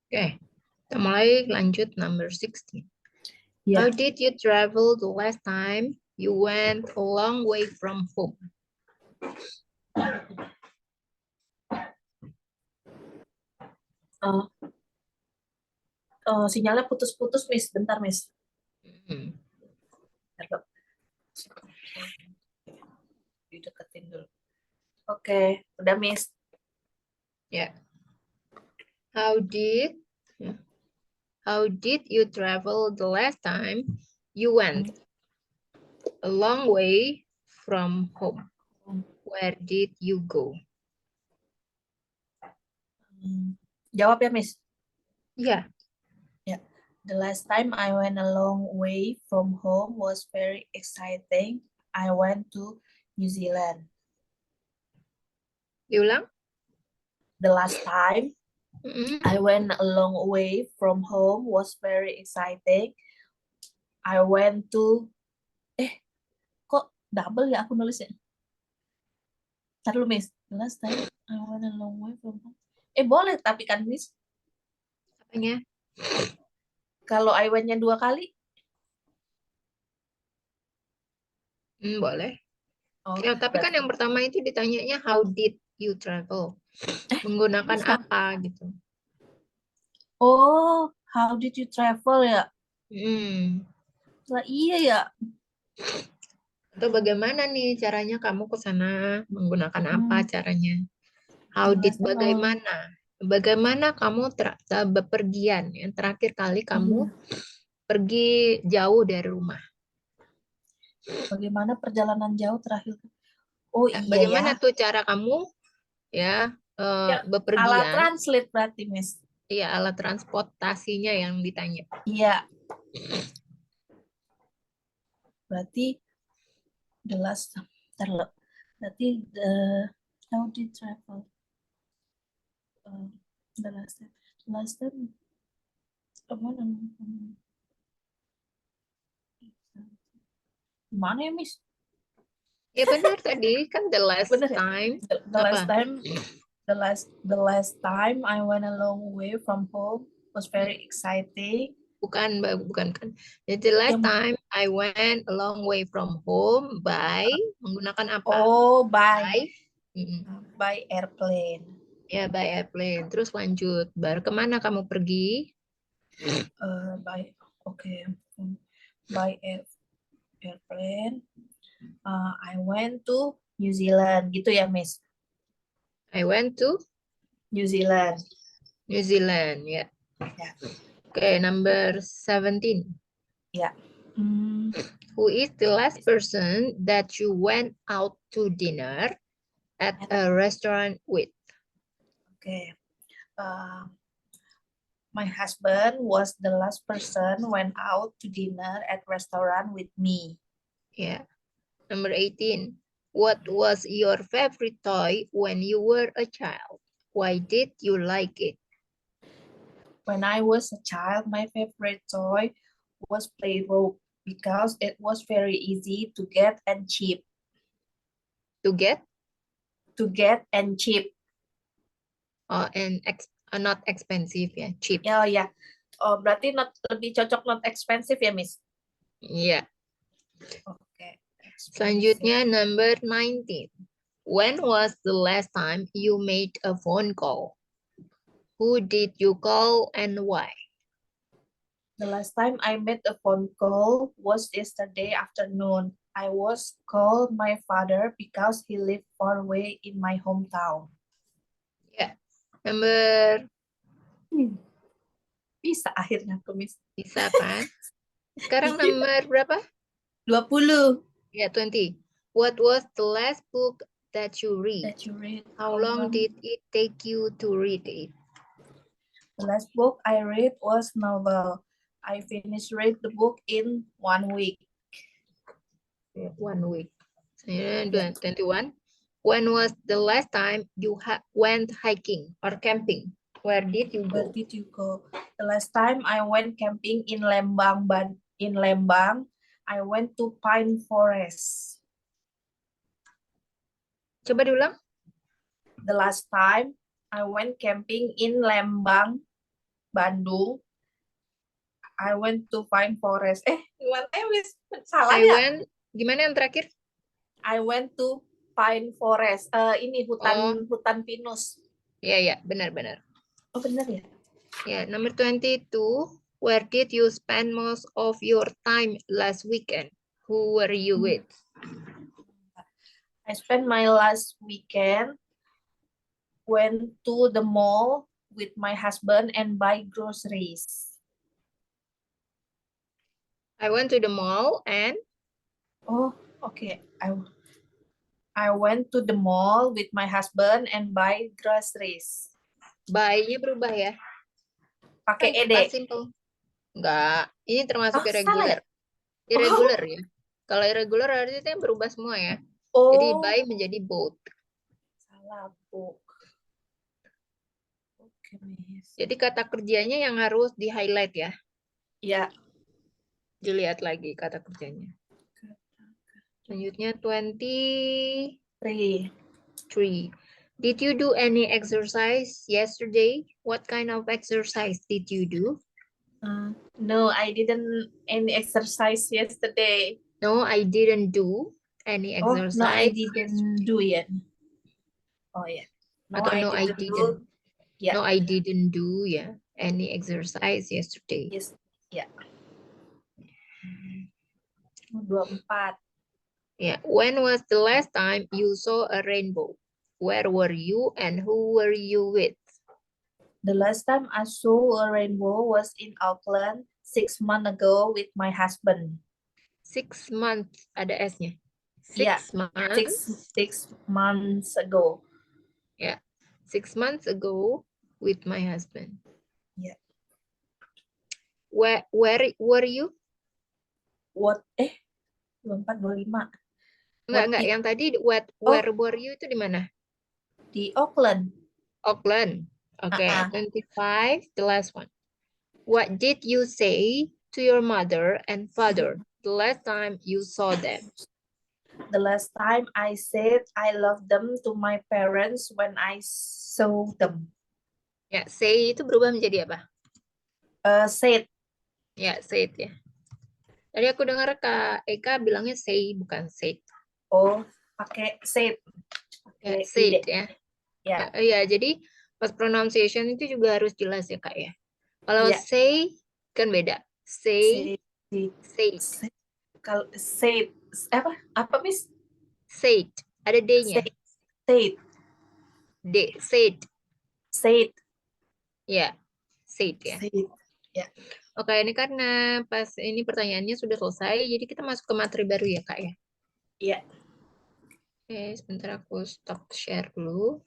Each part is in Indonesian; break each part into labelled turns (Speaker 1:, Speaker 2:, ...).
Speaker 1: Oke, kita mulai lanjut number 16.
Speaker 2: Yeah.
Speaker 1: How did you travel the last time you went a long way from home?
Speaker 2: Sinyalnya putus-putus, Miss. Bentar, Miss.
Speaker 1: Hmm.
Speaker 2: Dideketin dulu. Oke, udah, Miss.
Speaker 1: Yeah. How did you travel the last time you went a long way from home? Where did you go?
Speaker 2: Jawab ya, Miss.
Speaker 1: Yeah.
Speaker 2: Yeah. The last time I went a long way from home was very exciting. I went to New Zealand.
Speaker 1: Diulang.
Speaker 2: The last time
Speaker 1: Mm-mm.
Speaker 2: I went a long way from home was very exciting. I went to kok double ya aku nulisnya? Ntar dulu, Miss. The last time I went a long way from home. Boleh tapi kan, Miss.
Speaker 1: Apanya?
Speaker 2: Kalau I went-nya 2 kali?
Speaker 1: Boleh.
Speaker 2: Oh,
Speaker 1: Ya, tapi kan
Speaker 2: berarti.
Speaker 1: yang pertama itu ditanyanya how did you travel? Menggunakan
Speaker 2: Bisa.
Speaker 1: apa gitu.
Speaker 2: Oh, how did you travel ya? Lah iya ya.
Speaker 1: Atau bagaimana nih caranya kamu ke sana? Menggunakan apa caranya? How
Speaker 2: The
Speaker 1: did
Speaker 2: last time
Speaker 1: bagaimana? Bagaimana kamu bepergian? Yang terakhir kali kamu pergi jauh dari rumah.
Speaker 2: Bagaimana perjalanan jauh terakhir? Oh
Speaker 1: Ya,
Speaker 2: iya ya.
Speaker 1: bagaimana tuh cara kamu ya
Speaker 2: Ya, alat
Speaker 1: bepergian?
Speaker 2: translate berarti, Miss.
Speaker 1: Ya, alat transportasinya yang ditanya.
Speaker 2: Iya. Berarti the last time. Berarti how did travel? The last time. The last time. Gimana ya, Miss?
Speaker 1: Ya benar tadi kan the last
Speaker 2: Bener ya?
Speaker 1: time.
Speaker 2: The last
Speaker 1: Apa?
Speaker 2: time. The last time I went a long way from home was very exciting.
Speaker 1: Bukan, bukan kan. Jadi last time I went a long way from home by menggunakan apa?
Speaker 2: By
Speaker 1: Mm-mm.
Speaker 2: by airplane.
Speaker 1: Ya, by airplane. Terus lanjut. Baru kemana kamu pergi?
Speaker 2: By by airplane. I went to New Zealand gitu ya, Miss.
Speaker 1: I went to
Speaker 2: New Zealand.
Speaker 1: New Zealand. Ya.
Speaker 2: Ya.
Speaker 1: Oke, number 17.
Speaker 2: Ya.
Speaker 1: Who is the last person that you went out to dinner at a restaurant with?
Speaker 2: Okay. My husband was the last person went out to dinner at restaurant with me.
Speaker 1: Yeah. Number 18. What was your favorite toy when you were a child? Why did you like it?
Speaker 2: When I was a child, my favorite toy was Play-Doh because it was very easy to get and cheap.
Speaker 1: To get?
Speaker 2: To get and cheap.
Speaker 1: And not expensive ya, cheap.
Speaker 2: Oh ya. Oh, berarti lebih cocok not expensive ya, Miss?
Speaker 1: Iya.
Speaker 2: Oke.
Speaker 1: Selanjutnya number 19. When was the last time you made a phone call? Who did you call and why?
Speaker 2: The last time I made a phone call was yesterday afternoon. I was called my father because he lived far away in my hometown.
Speaker 1: Ya. Number
Speaker 2: Bisa akhirnya aku, Miss.
Speaker 1: bisa kan? Sekarang nomor berapa?
Speaker 2: 20.
Speaker 1: Ya, 20. What was the last book that you read?
Speaker 2: That you read.
Speaker 1: How long did it take you to read it?
Speaker 2: The last book I read was novel. I finished read the book in 1 week.
Speaker 1: 1 week. 21. When was the last time you went hiking or camping? Where did you
Speaker 2: Where
Speaker 1: go?
Speaker 2: did you go? The last time I went camping in Lembang, I went to Pine Forest.
Speaker 1: Coba diulang.
Speaker 2: The last time I went camping in Lembang, Bandung. I went to Pine Forest. Gimana wis salah
Speaker 1: I
Speaker 2: ya?
Speaker 1: went, gimana yang terakhir?
Speaker 2: I went to Pine Forest. Ini hutan pinus.
Speaker 1: Ya, benar-benar.
Speaker 2: Oh, benar ya?
Speaker 1: Ya, number 22. Where did you spend most of your time last weekend? Who were you with?
Speaker 2: I spent my last weekend went to the mall with my husband and buy groceries.
Speaker 1: I went to the mall and
Speaker 2: Oh, okay. I went to the mall with my husband and buy groceries.
Speaker 1: buy-nya berubah ya.
Speaker 2: Pakai
Speaker 1: Kan
Speaker 2: ed.
Speaker 1: past simple. Enggak, ini termasuk
Speaker 2: Oh, salah ya?
Speaker 1: irregular. Irregular ya. Kalau irregular artinya berubah semua ya. Jadi
Speaker 2: Oh,
Speaker 1: buy menjadi both.
Speaker 2: salah, Bu. Oke, Miss.
Speaker 1: Jadi kata kerjanya yang harus di-highlight ya.
Speaker 2: Ya.
Speaker 1: Dilihat lagi kata kerjanya. Selanjutnya 23.
Speaker 2: Three.
Speaker 1: Did you do any exercise yesterday? What kind of exercise did you do?
Speaker 2: No, I didn't any exercise yesterday.
Speaker 1: No, I didn't do any
Speaker 2: Oh,
Speaker 1: exercise.
Speaker 2: no, I didn't do it. Oh, yeah. No,
Speaker 1: Atau
Speaker 2: I
Speaker 1: no, I
Speaker 2: didn't do.
Speaker 1: didn't.
Speaker 2: Yeah.
Speaker 1: No, I didn't do any exercise yesterday.
Speaker 2: Yes. Yeah. 24.
Speaker 1: Yeah. When was the last time you saw a rainbow? Where were you and who were you with?
Speaker 2: The last time I saw a rainbow was in Auckland 6 months ago with my husband.
Speaker 1: 6 months, ada S-nya.
Speaker 2: Yeah,
Speaker 1: 6 months.
Speaker 2: 6 months ago.
Speaker 1: Yeah. 6 months ago with my husband.
Speaker 2: Yeah.
Speaker 1: Where were you?
Speaker 2: What? 24, 25.
Speaker 1: Enggak. Yang tadi where were you itu di mana?
Speaker 2: Di Auckland.
Speaker 1: Auckland. Okay. 25, the last one. What did you say to your mother and father the last time you saw them?
Speaker 2: The last time I said I love them to my parents when I saw them.
Speaker 1: Ya, say itu berubah menjadi apa?
Speaker 2: Said.
Speaker 1: Ya, said ya. Tadi aku dengar Kak Eka bilangnya say, bukan said.
Speaker 2: Oh, pakai said.
Speaker 1: Ya, said ya.
Speaker 2: Ya.
Speaker 1: Ya, jadi pas pronunciation itu juga harus jelas ya Kak ya. Kalau
Speaker 2: Ya.
Speaker 1: say kan beda. Say, said.
Speaker 2: Kalau said apa Miss?
Speaker 1: Said, ada D-nya.
Speaker 2: Said.
Speaker 1: D, said.
Speaker 2: Said.
Speaker 1: Ya, said ya.
Speaker 2: Said. Ya.
Speaker 1: Oke, ini karena pas ini pertanyaannya sudah selesai, jadi kita masuk ke materi baru ya Kak ya.
Speaker 2: Iya.
Speaker 1: Oke, sebentar aku stop share dulu.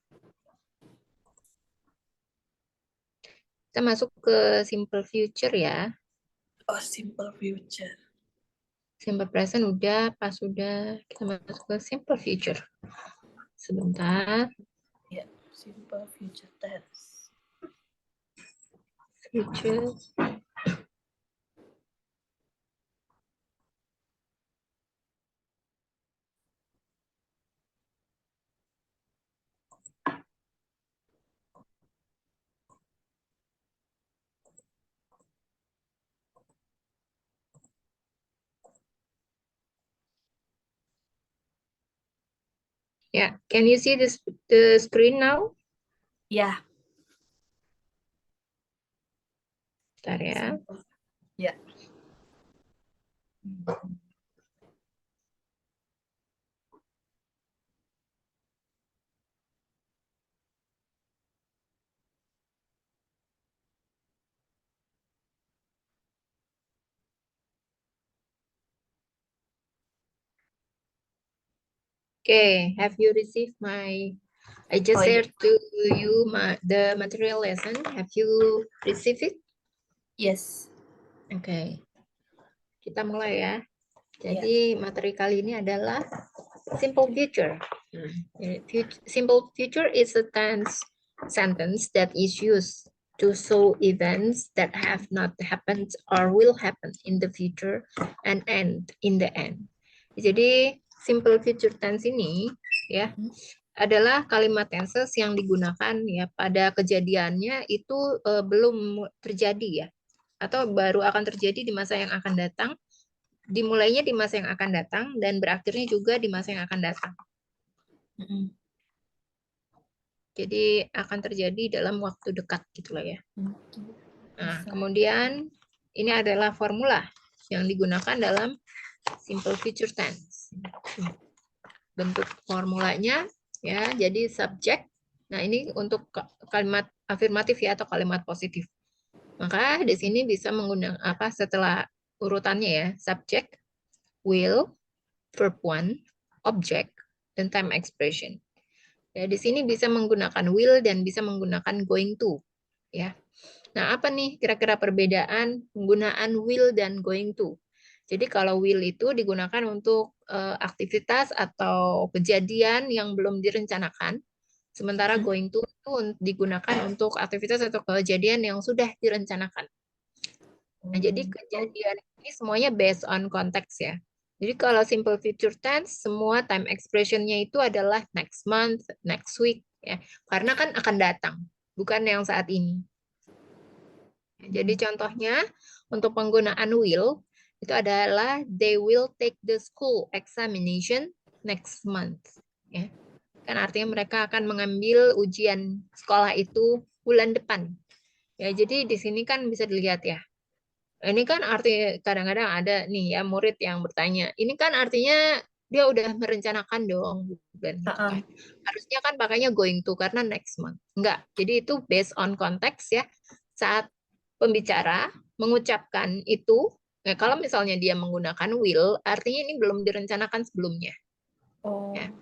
Speaker 1: Kita masuk ke simple future ya.
Speaker 2: Oh, simple future.
Speaker 1: Simple present udah, pas udah. Kita masuk ke simple future. Sebentar.
Speaker 2: Ya, simple future tense.
Speaker 1: Future. Yeah, can you see the screen now?
Speaker 2: Ya.
Speaker 1: Bentar ya.
Speaker 2: Ya.
Speaker 1: Okay, have you received I just shared to you the material lesson. Have you received it?
Speaker 2: Yes.
Speaker 1: Oke. Kita mulai ya. Jadi materi kali ini adalah simple future. Simple future is a tense sentence that is used to show events that have not happened or will happen in the future and end in the end. Jadi simple future tense ini ya adalah kalimat tenses yang digunakan ya pada kejadiannya itu belum terjadi ya, atau baru akan terjadi di masa yang akan datang, dimulainya di masa yang akan datang dan berakhirnya juga di masa yang akan datang.
Speaker 2: Mm-mm.
Speaker 1: Jadi akan terjadi dalam waktu dekat gitulah ya. Nah,
Speaker 2: Bisa.
Speaker 1: kemudian ini adalah formula yang digunakan dalam simple future tense. Bentuk formulanya ya, jadi subject. Nah, ini untuk kalimat afirmatif ya atau kalimat positif. Maka di sini bisa menggunakan apa setelah urutannya ya, subject, will, verb one, object, dan time expression. Ya, di sini bisa menggunakan will dan bisa menggunakan going to. Ya. Nah, apa nih kira-kira perbedaan penggunaan will dan going to? Jadi kalau will itu digunakan untuk aktivitas atau kejadian yang belum direncanakan, sementara
Speaker 2: Mm-mm.
Speaker 1: going to itu digunakan untuk aktivitas atau kejadian yang sudah direncanakan. Nah, jadi kejadian ini semuanya based on context ya. Jadi kalau simple future tense, semua time expression-nya itu adalah next month, next week ya. Karena kan akan datang, bukan yang saat ini. Jadi contohnya untuk penggunaan will itu adalah they will take the school examination next month. Ya. Kan artinya mereka akan mengambil ujian sekolah itu bulan depan. Ya, jadi di sini kan bisa dilihat ya. Ini kan arti kadang-kadang ada nih ya murid yang bertanya, ini kan artinya dia udah merencanakan dong, dan gitu kan.
Speaker 2: Ah,
Speaker 1: Harusnya kan pakainya going to karena next month. Enggak. Jadi itu based on konteks ya. Saat pembicara mengucapkan itu, ya kalau misalnya dia menggunakan will, artinya ini belum direncanakan sebelumnya.
Speaker 2: Oh,
Speaker 1: Ya.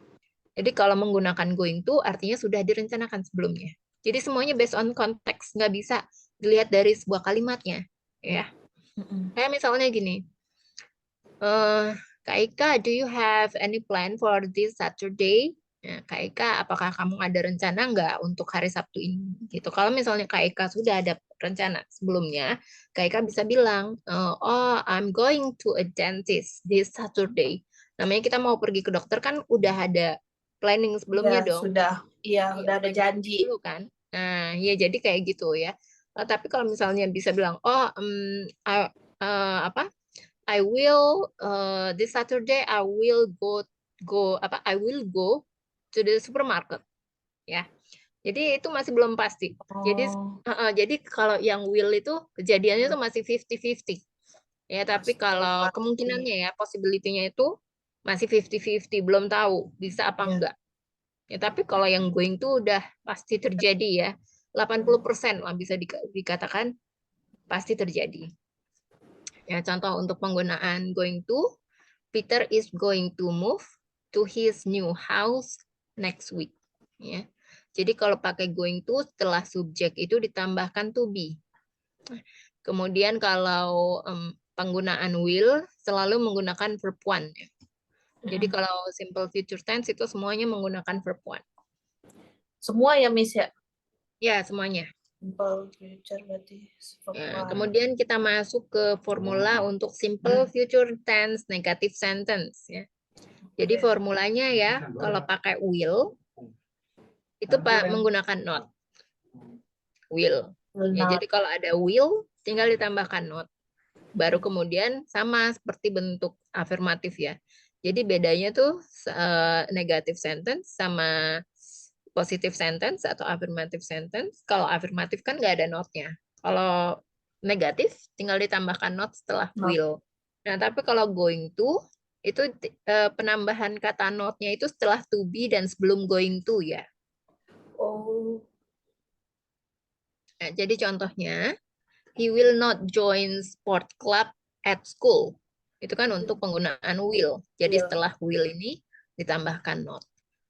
Speaker 1: Jadi kalau menggunakan going to, artinya sudah direncanakan sebelumnya. Jadi semuanya based on konteks, nggak bisa dilihat dari sebuah kalimatnya. Ya.
Speaker 2: mm-mm.
Speaker 1: Kayak misalnya gini, Kak Ika, do you have any plan for this Saturday? Ya, Kak Ika, apakah kamu ada rencana nggak untuk hari Sabtu ini? Gitu. Kalau misalnya Kak Ika sudah ada rencana sebelumnya, Kak Ika bisa bilang, oh, I'm going to a dentist this Saturday. Namanya kita mau pergi ke dokter kan udah ada planning
Speaker 2: Iya,
Speaker 1: sebelumnya dong.
Speaker 2: sudah. Iya,
Speaker 1: Iya,
Speaker 2: udah ada
Speaker 1: udah janji
Speaker 2: janji.
Speaker 1: dulu kan. Nah, ya jadi kayak gitu ya. Tapi kalau misalnya bisa bilang, oh, apa? I will this Saturday I will I will go to the supermarket ya. Jadi itu masih belum pasti.
Speaker 2: Oh,
Speaker 1: Jadi kalau yang will itu kejadiannya
Speaker 2: hmm,
Speaker 1: itu masih 50-50. Ya, tapi
Speaker 2: masih belum
Speaker 1: kalau
Speaker 2: pasti.
Speaker 1: kemungkinannya ya possibility-nya itu masih 50-50, belum tahu bisa apa
Speaker 2: Ya.
Speaker 1: enggak. Ya, tapi kalau yang going to udah pasti terjadi ya. 80% lah bisa dikatakan pasti terjadi. Ya, contoh untuk penggunaan going to, Peter is going to move to his new house next week. Ya. Jadi kalau pakai going to setelah subjek itu ditambahkan to be. Kemudian kalau penggunaan will selalu menggunakan verb one. Ya. Jadi
Speaker 2: Mm-mm.
Speaker 1: kalau simple future tense itu semuanya menggunakan verb one.
Speaker 2: Semua ya, Miss ya?
Speaker 1: Ya, semuanya.
Speaker 2: Simple future berarti
Speaker 1: Ya,
Speaker 2: perempuan.
Speaker 1: kemudian kita masuk ke formula untuk simple future tense negative sentence ya. Jadi formulanya ya, kalau pakai will itu Pak menggunakan not, will.
Speaker 2: Will
Speaker 1: Ya,
Speaker 2: not.
Speaker 1: jadi kalau ada will tinggal ditambahkan not. Baru kemudian sama seperti bentuk afirmatif ya. Jadi bedanya tuh negative sentence sama positive sentence atau affirmative sentence. Kalau afirmatif kan nggak ada notnya. Kalau negatif tinggal ditambahkan not setelah
Speaker 2: Not.
Speaker 1: will. Nah, tapi kalau going to itu penambahan kata notnya itu setelah to be dan sebelum going to ya.
Speaker 2: Oh,
Speaker 1: Nah, jadi contohnya, he will not join sport club at school. Itu kan untuk penggunaan will. Jadi
Speaker 2: will.
Speaker 1: setelah will ini ditambahkan not.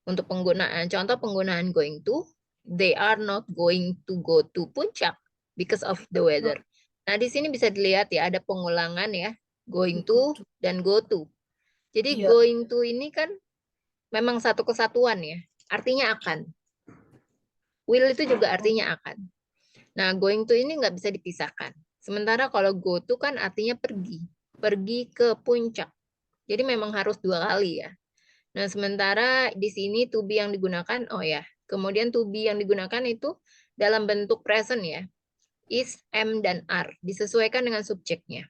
Speaker 1: Untuk penggunaan, contoh penggunaan going to, they are not going to go to puncak because of the weather. Nah, di sini bisa dilihat ya, ada pengulangan ya, going to dan go to. Jadi
Speaker 2: Iya.
Speaker 1: going to ini kan memang satu kesatuan ya, artinya akan. Will itu juga artinya akan. Nah, going to ini nggak bisa dipisahkan. Sementara kalau go to kan artinya pergi. Pergi ke puncak. Jadi memang harus dua kali ya. Nah, sementara di sini to be yang digunakan, oh ya, kemudian to be yang digunakan itu dalam bentuk present ya. Is, am, dan are. Disesuaikan dengan subjeknya.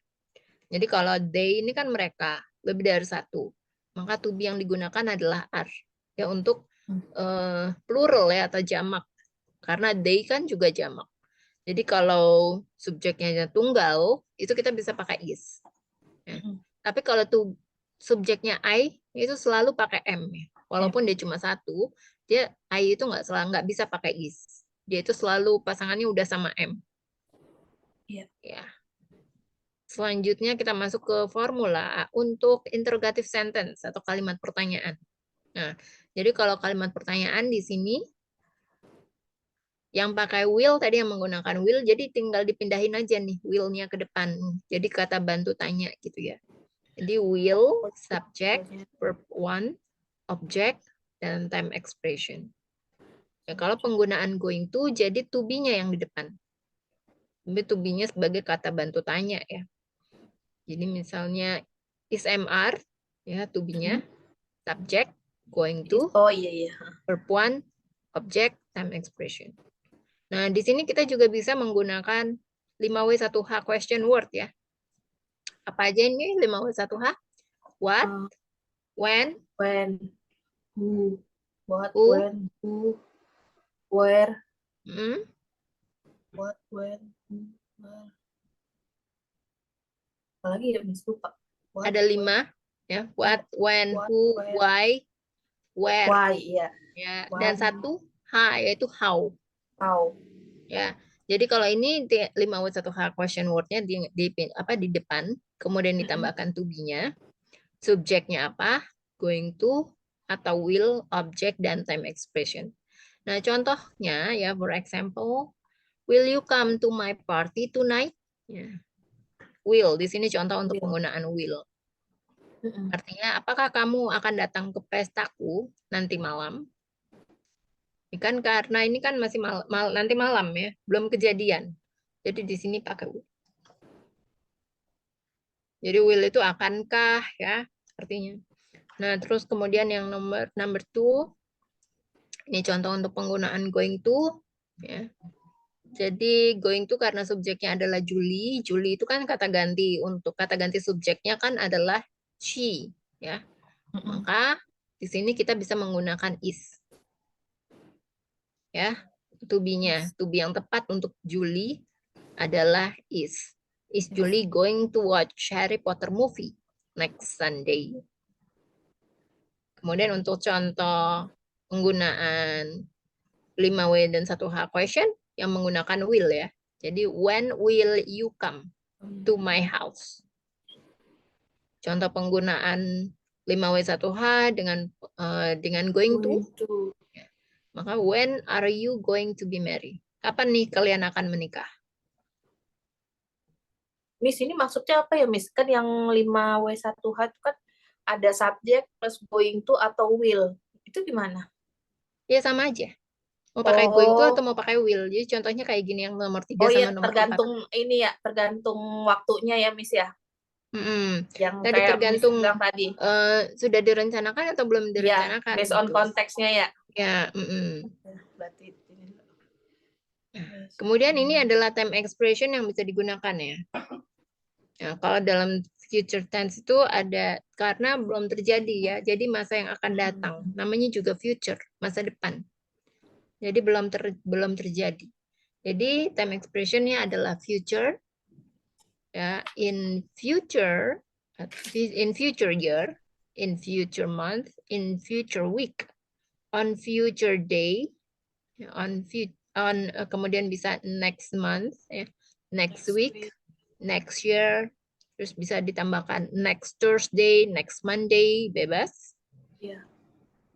Speaker 1: Jadi kalau they ini kan mereka, lebih dari satu. Maka to be yang digunakan adalah are. Ya, untuk plural ya, atau jamak. Karena they kan juga jamak. Jadi kalau subjeknya tunggal, itu kita bisa pakai is. Ya. Tapi kalau subjeknya I, itu selalu pakai am. Ya. Walaupun dia cuma satu, dia I itu nggak bisa pakai is. Dia itu selalu pasangannya udah sama am.
Speaker 2: Iya.
Speaker 1: Ya. Selanjutnya kita masuk ke formula untuk interrogative sentence atau kalimat pertanyaan. Nah, jadi kalau kalimat pertanyaan di sini yang pakai will tadi yang menggunakan will, jadi tinggal dipindahin aja nih will-nya ke depan. Jadi kata bantu tanya gitu ya. Jadi will, subject, verb one, object, dan time expression. Ya, kalau penggunaan going to, jadi to be-nya yang di depan. Tapi to be-nya sebagai kata bantu tanya ya. Jadi misalnya is MR, ya to be-nya, subject, going to,
Speaker 2: Oh iya iya.
Speaker 1: verb one, object, time expression. Nah, di sini kita juga bisa menggunakan 5W1H question word ya. Apa aja ini 5W1H? What, when,
Speaker 2: Who, what,
Speaker 1: who,
Speaker 2: when, who, where,
Speaker 1: mm,
Speaker 2: what, when, who, where. Apalagi ya Miss lupa. What,
Speaker 1: ada 5 ya. What, when,
Speaker 2: what,
Speaker 1: who,
Speaker 2: where,
Speaker 1: why, where.
Speaker 2: why, iya.
Speaker 1: Ya, dan
Speaker 2: When,
Speaker 1: satu H yaitu how.
Speaker 2: how.
Speaker 1: Ya. Jadi kalau ini 5W1H question word-nya di depan, kemudian ditambahkan to be-nya, subjeknya apa, going to, atau will, object, dan time expression. Nah, contohnya ya, for example, will you come to my party tonight? Ya. Will, di sini contoh untuk
Speaker 2: Will.
Speaker 1: penggunaan will. Artinya, apakah kamu akan datang ke pestaku nanti malam? Ini kan karena ini kan masih nanti malam ya, belum kejadian. Jadi di sini pakai will. Jadi will itu akankah ya artinya. Nah, terus kemudian yang number two, ini contoh untuk penggunaan going to ya. Jadi going to karena subjeknya adalah Julie, Julie itu kan kata ganti, untuk kata ganti subjeknya kan adalah she ya. Maka di sini kita bisa menggunakan is. Ya, to be-nya, to be yang tepat untuk Julie adalah is. Is Julie going to watch Harry Potter movie next Sunday? Kemudian untuk contoh penggunaan 5W dan 1H question yang menggunakan will ya. Jadi when will you come to my house? Contoh penggunaan 5W1H dengan going to. Maka when are you going to be married? Kapan nih kalian akan menikah?
Speaker 2: Miss, ini maksudnya apa ya, Miss? Kan yang 5W1H itu kan ada subjek plus going to atau will. Itu gimana?
Speaker 1: Ya sama aja. Mau pakai going to atau
Speaker 2: Oh,
Speaker 1: mau pakai will. Jadi contohnya kayak gini yang nomor 3
Speaker 2: oh
Speaker 1: sama
Speaker 2: iya,
Speaker 1: nomor 4.
Speaker 2: tergantung ini ya, tergantung waktunya ya, Miss ya. Yang
Speaker 1: Tadi
Speaker 2: kayak Miss
Speaker 1: tergantung
Speaker 2: bilang tadi.
Speaker 1: sudah direncanakan atau belum
Speaker 2: Iya,
Speaker 1: direncanakan
Speaker 2: based on
Speaker 1: gitu.
Speaker 2: konteksnya ya.
Speaker 1: Ya,
Speaker 2: Berarti ini.
Speaker 1: Kemudian ini adalah time expression yang bisa digunakan ya. Nah, kalau dalam future tense itu ada karena belum terjadi ya, jadi masa yang akan datang. Namanya juga future, masa depan. Jadi belum terjadi. Jadi time expression-nya adalah future, ya, in future year, in future month, in future week, on future day, kemudian bisa next month, ya, next week, next year, terus bisa ditambahkan next Thursday, next Monday, bebas.
Speaker 2: Iya.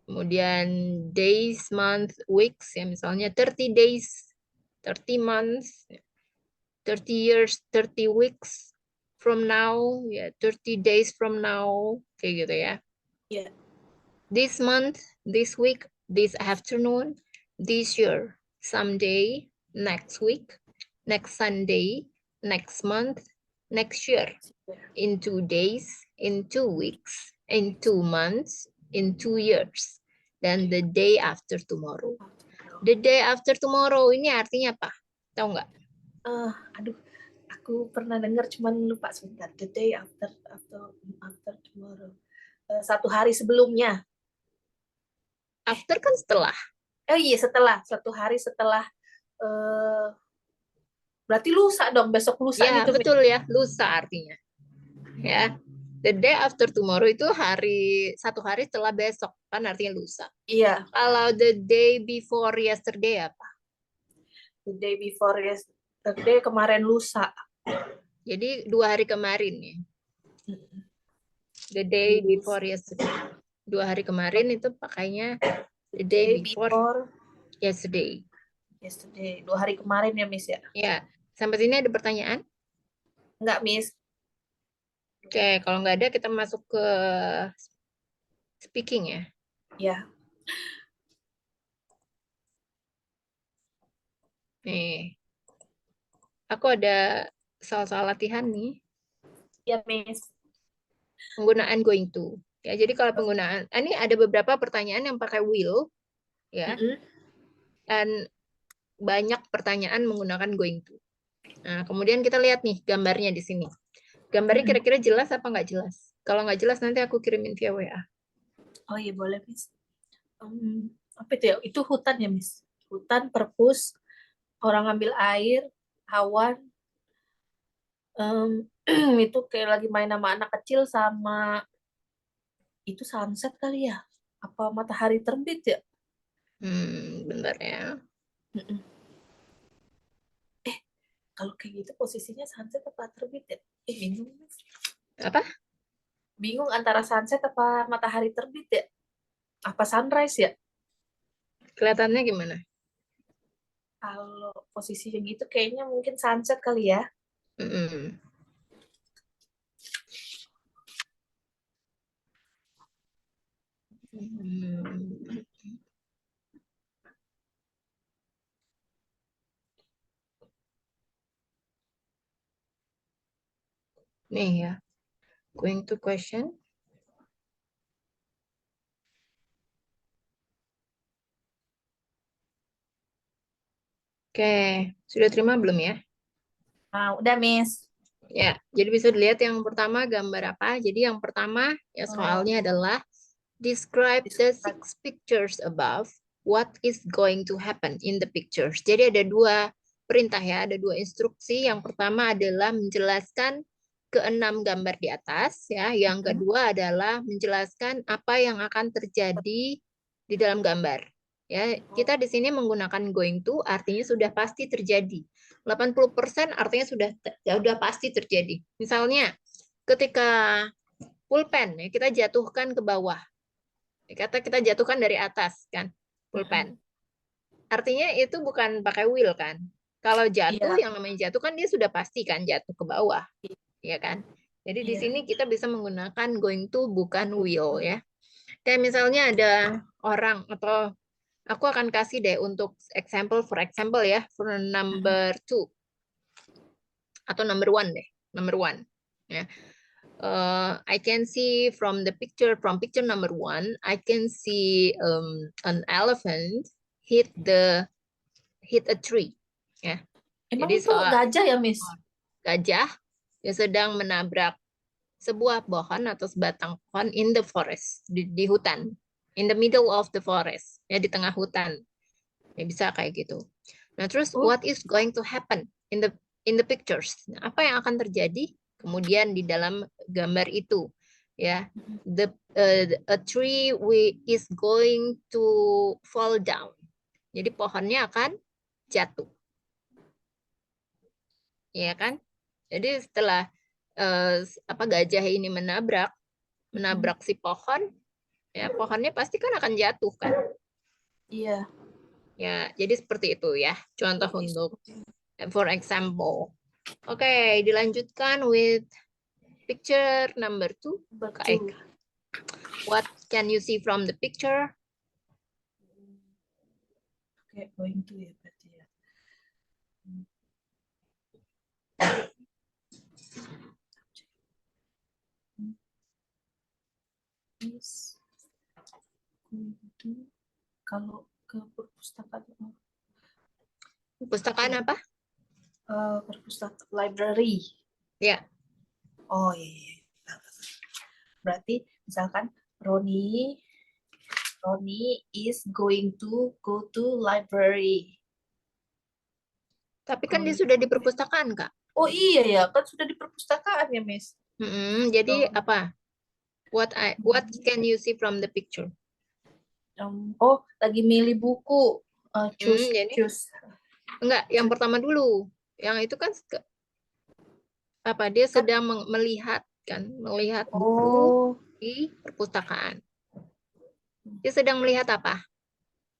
Speaker 1: Kemudian days, month, weeks, ya misalnya 30 days, 30 months, 30 years, 30 weeks from now, ya 30 days from now, kayak gitu ya.
Speaker 2: Iya.
Speaker 1: This month, this week, this afternoon, this year, someday, next week, next Sunday, next month, next year, in 2 days, in 2 weeks, in 2 months, in 2 years. Dan the day after tomorrow. The day after tomorrow ini artinya apa? Tahu nggak?
Speaker 2: Aduh, aku pernah dengar cuman lupa sebentar. The day after tomorrow. 1 hari sebelumnya.
Speaker 1: After kan setelah.
Speaker 2: Oh iya, setelah 1 hari setelah. Berarti lusa dong, besok lusa
Speaker 1: Ya,
Speaker 2: gitu.
Speaker 1: betul ya, lusa artinya. Ya. The day after tomorrow itu 1 hari setelah besok, kan artinya lusa.
Speaker 2: Iya,
Speaker 1: Kalau the day before yesterday apa?
Speaker 2: the day before yesterday, kemarin lusa.
Speaker 1: Jadi 2 hari kemarin ya. The day before yesterday. 2 hari kemarin itu pakainya the day before yesterday.
Speaker 2: 2 hari kemarin ya, Miss ya?
Speaker 1: Ya, sampai sini ada pertanyaan?
Speaker 2: Enggak, Miss.
Speaker 1: Oke, kalau nggak ada kita masuk ke speaking ya.
Speaker 2: Ya.
Speaker 1: Nih, aku ada soal-soal latihan nih.
Speaker 2: Ya, Miss.
Speaker 1: Penggunaan going to. Ya, jadi kalau penggunaan, ini ada beberapa pertanyaan yang pakai will, ya, dan banyak pertanyaan menggunakan going to. Nah, kemudian kita lihat nih gambarnya di sini. Gambarnya kira-kira jelas apa nggak jelas? Kalau nggak jelas nanti aku kirimin via WA.
Speaker 2: Oh iya, boleh, Miss. Apa itu ya? Itu hutan ya, Miss? Hutan, perpus, orang ambil air, awan. Itu kayak lagi main sama anak kecil sama itu sunset kali ya? Apa matahari terbit ya?
Speaker 1: Bentar ya.
Speaker 2: Mm-mm. Kalau kayak gitu posisinya sunset apa terbit ya? Bingung, Miss.
Speaker 1: Apa?
Speaker 2: Bingung antara sunset apa matahari terbit ya? Apa sunrise ya?
Speaker 1: Kelihatannya gimana?
Speaker 2: Kalau posisinya gitu kayaknya mungkin sunset kali ya.
Speaker 1: Mm-mm. Hmm. Nih ya, going to question. Oke, sudah terima belum ya?
Speaker 2: Nah, udah, Miss.
Speaker 1: Ya, jadi bisa dilihat yang pertama gambar apa. Jadi yang pertama ya soalnya adalah describe the 6 pictures above. What is going to happen in the pictures? Jadi ada 2 perintah ya, ada 2 instruksi. Yang pertama adalah menjelaskan ke-6 gambar di atas ya. Yang kedua adalah menjelaskan apa yang akan terjadi di dalam gambar. Ya, kita di sini menggunakan going to artinya sudah pasti terjadi. 80% artinya sudah pasti terjadi. Misalnya ketika pulpen ya, kita jatuhkan ke bawah. Kata kita jatuhkan dari atas kan, pulpen. Artinya itu bukan pakai will kan. Kalau jatuh
Speaker 2: Iya.
Speaker 1: yang namanya jatuh kan dia sudah pasti kan jatuh ke bawah, ya kan? Jadi di
Speaker 2: Iya.
Speaker 1: sini kita bisa menggunakan going to bukan will ya. Kayak misalnya ada orang atau aku akan kasih deh untuk for example ya, for number 2 atau number 1 deh, number 1 ya. I can see from picture number 1, I can see an elephant hit a tree. Ya.
Speaker 2: Emang
Speaker 1: Jadi
Speaker 2: itu gajah ya, Miss?
Speaker 1: gajah yang sedang menabrak sebuah pohon atau sebatang pohon in the forest, di hutan, in the middle of the forest, ya di tengah hutan. Ya bisa kayak gitu. Nah, terus
Speaker 2: Oh,
Speaker 1: what is going to happen in the pictures? Nah, apa yang akan terjadi kemudian di dalam gambar itu? Ya, a tree is going to fall down. Jadi pohonnya akan jatuh. Ya kan? Jadi setelah gajah ini menabrak si pohon, ya pohonnya pasti kan akan jatuh kan?
Speaker 2: iya.
Speaker 1: Ya, jadi seperti itu ya. Contoh untuk for example. Oke, dilanjutkan with picture number 2.
Speaker 2: Betul.
Speaker 1: What can you see from the picture?
Speaker 2: Kayak going to ya berarti ya. Miss. to kalau ke perpustakaan
Speaker 1: Perpustakaan apa?
Speaker 2: perpustakaan library.
Speaker 1: Ya.
Speaker 2: Oh iya. Berarti misalkan Roni is going to go to library.
Speaker 1: Tapi kan dia
Speaker 2: Going
Speaker 1: sudah di
Speaker 2: to-
Speaker 1: perpustakaan, Kak.
Speaker 2: Oh iya ya, kan sudah di perpustakaan ya, Miss.
Speaker 1: Jadi
Speaker 2: Oh,
Speaker 1: apa? What can you see from the picture?
Speaker 2: oh, lagi milih buku. Choose,
Speaker 1: Jadi
Speaker 2: choose.
Speaker 1: enggak, yang pertama dulu. Yang itu kan apa? Dia
Speaker 2: Kan,
Speaker 1: sedang melihat kan, melihat buku
Speaker 2: oh,
Speaker 1: di perpustakaan. Dia sedang melihat apa?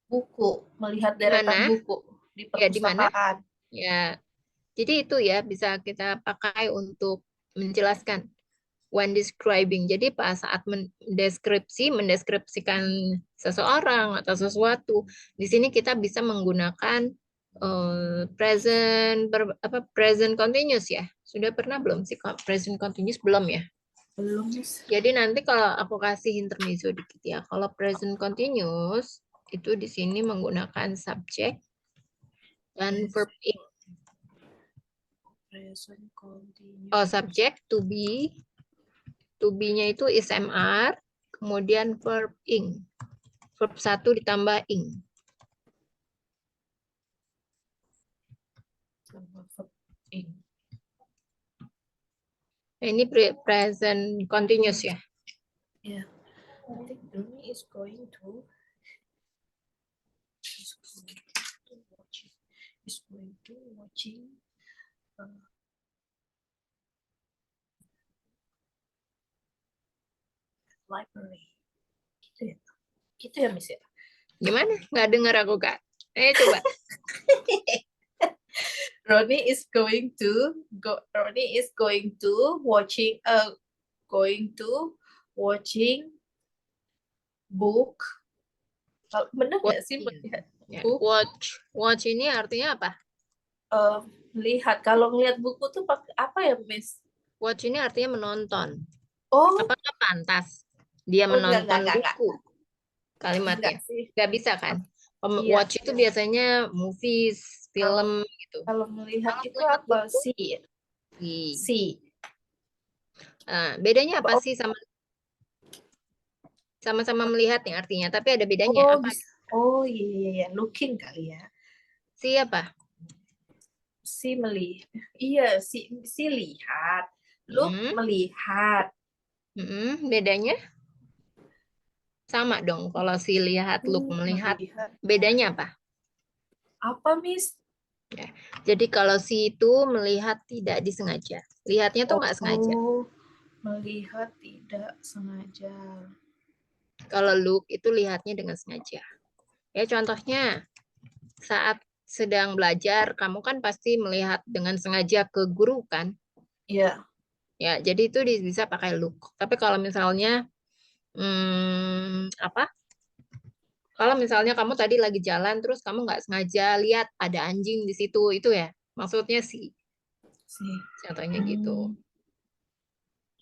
Speaker 2: buku, melihat
Speaker 1: Di
Speaker 2: deretan
Speaker 1: mana?
Speaker 2: buku di
Speaker 1: Ya, di mana?
Speaker 2: perpustakaan.
Speaker 1: Ya. Jadi itu ya bisa kita pakai untuk menjelaskan when describing. Jadi pas saat mendeskripsikan seseorang atau sesuatu, di sini kita bisa menggunakan present continuous ya. Sudah pernah belum sih present continuous belum ya?
Speaker 2: Belum, Miss.
Speaker 1: Jadi nanti kalau aku kasih intermezzo dikit ya. Kalau present continuous itu di sini menggunakan subject dan
Speaker 2: Yes.
Speaker 1: verb ing.
Speaker 2: Present continuous.
Speaker 1: Oh, subject to be. To be-nya itu is MR, kemudian verb ing. Verb 1 ditambah ing.
Speaker 2: Verb ing.
Speaker 1: Nah, ini present continuous ya.
Speaker 2: Yeah. I think Roni is going to watching library. Gitu ya, Miss ya.
Speaker 1: Gimana? Nggak dengar aku, Kak. Coba.
Speaker 2: Roni is going to watching book. Benar nggak sih melihat
Speaker 1: Ya,
Speaker 2: book?
Speaker 1: watch ini artinya apa?
Speaker 2: Lihat, kalau ngelihat buku tuh pakai apa ya, Miss?
Speaker 1: Watch ini artinya menonton.
Speaker 2: Oh,
Speaker 1: Apakah pantas dia
Speaker 2: enggak,
Speaker 1: menonton
Speaker 2: enggak.
Speaker 1: buku? Kalimatnya.
Speaker 2: Enggak sih.
Speaker 1: Nggak bisa kan?
Speaker 2: Iya.
Speaker 1: Watch itu biasanya movies,
Speaker 2: Kalau
Speaker 1: film gitu.
Speaker 2: kalau melihat
Speaker 1: Kalau
Speaker 2: itu
Speaker 1: melihat
Speaker 2: apa?
Speaker 1: buku,
Speaker 2: See.
Speaker 1: see.
Speaker 2: See.
Speaker 1: Nah, bedanya apa
Speaker 2: Oh,
Speaker 1: sih sama-sama melihat nih artinya, tapi ada bedanya.
Speaker 2: oh,
Speaker 1: Apa?
Speaker 2: oh iya. Looking kali ya.
Speaker 1: Siapa?
Speaker 2: Si melihat. Iya, si lihat. Look melihat.
Speaker 1: Bedanya sama dong. Kalau si lihat, look melihat,
Speaker 2: Melihat.
Speaker 1: bedanya apa?
Speaker 2: Apa, Miss?
Speaker 1: Ya. Jadi kalau si itu melihat tidak disengaja, lihatnya tuh nggak sengaja.
Speaker 2: Oh, melihat tidak sengaja.
Speaker 1: Kalau look itu lihatnya dengan sengaja. Ya contohnya saat sedang belajar, kamu kan pasti melihat dengan sengaja ke guru kan?
Speaker 2: Iya.
Speaker 1: Ya, jadi itu bisa pakai look. Tapi kalau misalnya apa? Kalau misalnya kamu tadi lagi jalan terus kamu nggak sengaja lihat ada anjing di situ, itu ya maksudnya sih.
Speaker 2: Sih.
Speaker 1: Contohnya gitu.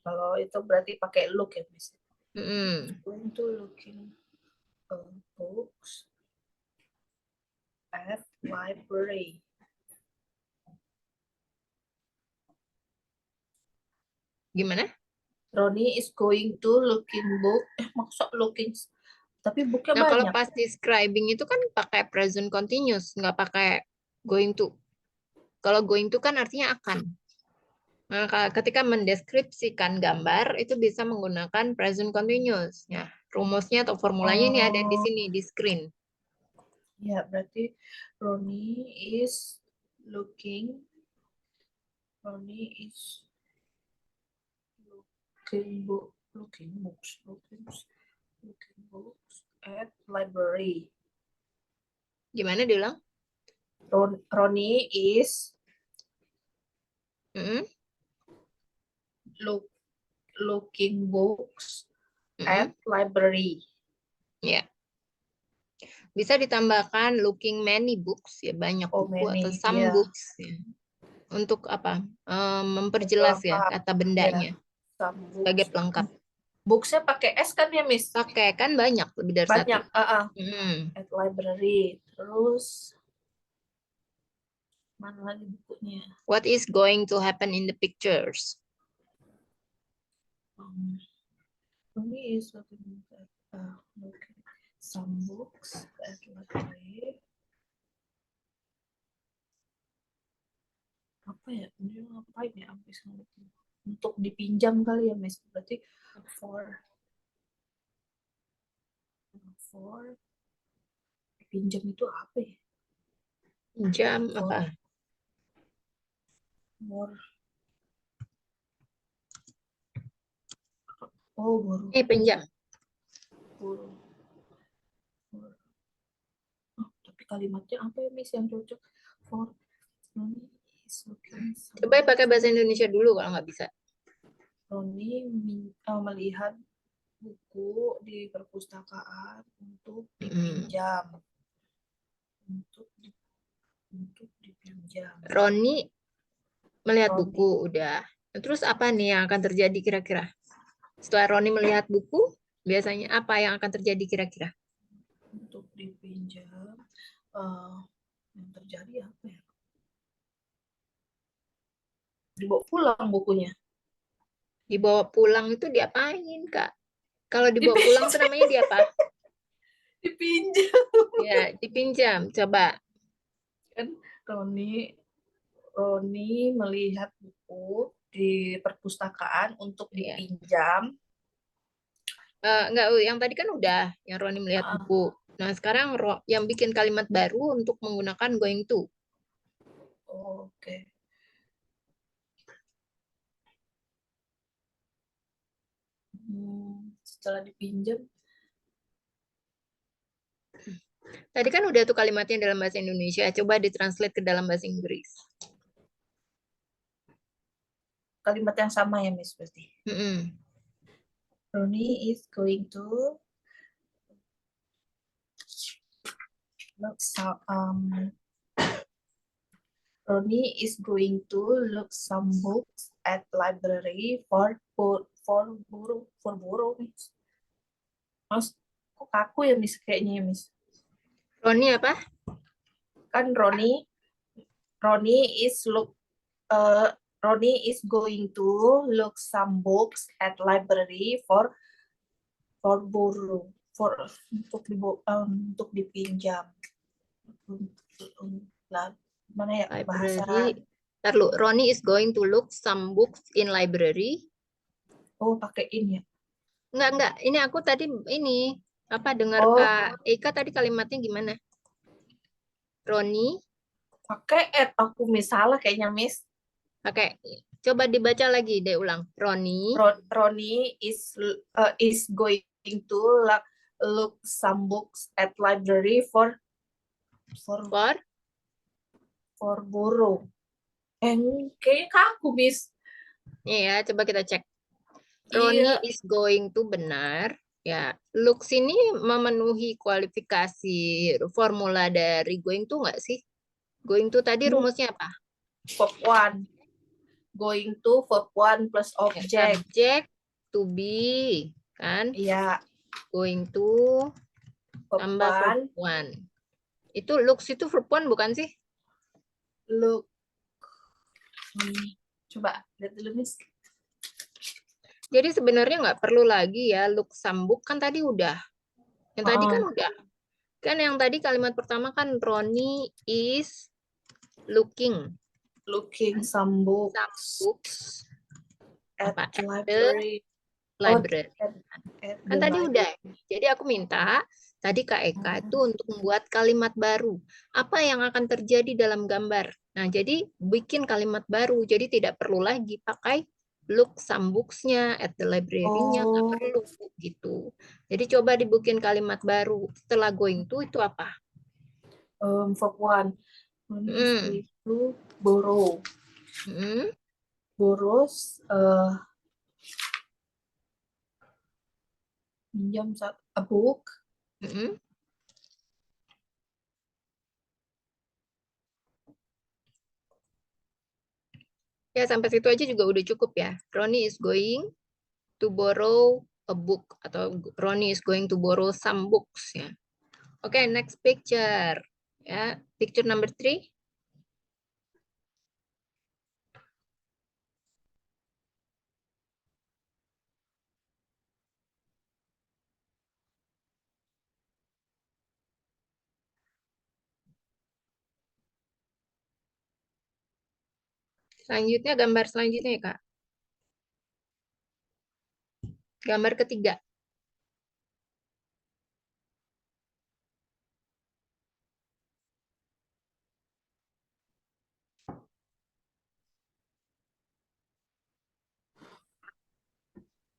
Speaker 2: Kalau itu berarti pakai look ya, Miss.
Speaker 1: Mm-mm.
Speaker 2: Going to looking books at library.
Speaker 1: Gimana?
Speaker 2: Roni is going to looking book. Maksud looking. Tapi booknya
Speaker 1: Nah, kalau
Speaker 2: banyak.
Speaker 1: pas describing itu kan pakai present continuous, nggak pakai going to. Kalau going to kan artinya akan. Nah, ketika mendeskripsikan gambar itu bisa menggunakan present continuous. Ya, rumusnya atau formulanya ini ada di
Speaker 2: Oh,
Speaker 1: sini di screen.
Speaker 2: ya berarti Roni is looking. Roni is looking books at library.
Speaker 1: Gimana diulang?
Speaker 2: Roni is
Speaker 1: Mm-mm.
Speaker 2: looking books
Speaker 1: Mm-mm.
Speaker 2: at library.
Speaker 1: Ya, bisa ditambahkan looking many books ya, banyak
Speaker 2: Oh,
Speaker 1: buku atau
Speaker 2: many.
Speaker 1: some
Speaker 2: Ya,
Speaker 1: books ya. Untuk apa? Memperjelas ya
Speaker 2: pelengkap.
Speaker 1: kata
Speaker 2: Ya,
Speaker 1: bendanya
Speaker 2: some
Speaker 1: sebagai
Speaker 2: books.
Speaker 1: pelengkap.
Speaker 2: Books-nya pakai S kan ya, Miss?
Speaker 1: Pakai, kan banyak, lebih dari satu.
Speaker 2: Banyak.
Speaker 1: Hmm.
Speaker 2: At library. Terus mana lagi bukunya?
Speaker 1: What is going to happen in the pictures?
Speaker 2: Ini is looking at some books at library. Apa ya? Ini ngapain ya? Untuk dipinjam kali ya, Miss. Berarti for dipinjam itu apa ya?
Speaker 1: Jam
Speaker 2: For
Speaker 1: apa?
Speaker 2: more. Oh,
Speaker 1: Pinjam.
Speaker 2: buru. Oh, tapi kalimatnya apa ya, Miss, yang cocok? For Roni is looking
Speaker 1: Coba pakai bahasa Indonesia dulu kalau nggak bisa.
Speaker 2: Roni melihat buku di perpustakaan untuk dipinjam. Untuk dipinjam.
Speaker 1: Roni melihat
Speaker 2: Roni.
Speaker 1: buku, udah. Terus apa nih yang akan terjadi kira-kira? Setelah Roni melihat buku, biasanya apa yang akan terjadi kira-kira?
Speaker 2: Untuk dipinjam. Yang terjadi apa ya? Dibawa pulang bukunya.
Speaker 1: Dibawa pulang itu diapain, Kak? Kalau dibawa pulang itu namanya diapa?
Speaker 2: Dipinjam.
Speaker 1: Ya, dipinjam. Coba.
Speaker 2: Kan Roni melihat buku di perpustakaan untuk
Speaker 1: Ya.
Speaker 2: dipinjam.
Speaker 1: Enggak, yang tadi kan udah, yang Roni melihat
Speaker 2: Ah,
Speaker 1: buku. Nah, sekarang yang bikin kalimat baru untuk menggunakan going to.
Speaker 2: Oke. Setelah dipinjam,
Speaker 1: Tadi kan udah tuh kalimatnya dalam bahasa Indonesia. Coba ditranslate ke dalam bahasa Inggris.
Speaker 2: kalimat yang sama ya, Miss, berarti.
Speaker 1: Mm-mm.
Speaker 2: Roni is going to look Roni is going to look some books at library for borrow, Miss. Mas, kok kaku ya, Miss, kayaknya ya, Miss.
Speaker 1: Roni apa?
Speaker 2: Kan Roni is Roni is going to look some books at library for borrow untuk dipinjam. Mana ya bahasa?
Speaker 1: Library. Ntar lu, Roni is going to look some books in library.
Speaker 2: Oh, pakai ini ya.
Speaker 1: Enggak. Ini aku tadi ini apa dengar
Speaker 2: Oh,
Speaker 1: Kak Eka tadi kalimatnya gimana? Roni
Speaker 2: pakai aku misalnya kayaknya, Miss.
Speaker 1: pakai coba dibaca lagi deh ulang. Roni
Speaker 2: Roni is going to look some books at library for
Speaker 1: for
Speaker 2: borrow. Kayaknya kaku, Miss.
Speaker 1: ya coba kita cek.
Speaker 2: Iya.
Speaker 1: Roni is going to benar. Ya, looks ini memenuhi kualifikasi formula dari going to nggak sih? Going to tadi rumusnya apa?
Speaker 2: Verb 1. Going to verb 1 plus
Speaker 1: Ya,
Speaker 2: object.
Speaker 1: subject to be kan?
Speaker 2: Iya,
Speaker 1: Going to
Speaker 2: verb
Speaker 1: tambah verb
Speaker 2: 1.
Speaker 1: one. Itu looks itu verb one bukan sih?
Speaker 2: Look. Coba lihat dulu, Miss.
Speaker 1: Jadi sebenarnya nggak perlu lagi ya look sambuk kan tadi udah. Yang tadi kan udah. Kan yang tadi kalimat pertama kan Roni is looking
Speaker 2: Looking some books
Speaker 1: some books
Speaker 2: at
Speaker 1: apa at the
Speaker 2: library.
Speaker 1: library.
Speaker 2: At
Speaker 1: Kan
Speaker 2: the
Speaker 1: tadi udah.
Speaker 2: library.
Speaker 1: Jadi aku minta tadi Kak Eka itu untuk membuat kalimat baru. Apa yang akan terjadi dalam gambar? Nah, jadi bikin kalimat baru. Jadi tidak perlu lagi pakai look some books-nya at the library-nya nggak
Speaker 2: Oh,
Speaker 1: perlu gitu. Jadi coba dibikin kalimat baru. Setelah going to itu apa?
Speaker 2: verb 1. Roni is
Speaker 1: Hmm.
Speaker 2: going to borrow.
Speaker 1: Hmm.
Speaker 2: Borrows minjam a book.
Speaker 1: Hmm. Ya, sampai situ aja juga udah cukup ya. Ronnie is going to borrow a a book, atau Ronnie is going to borrow some books ya. Oke, next picture ya. Picture number 3. Selanjutnya gambar selanjutnya ya, Kak. Gambar ketiga.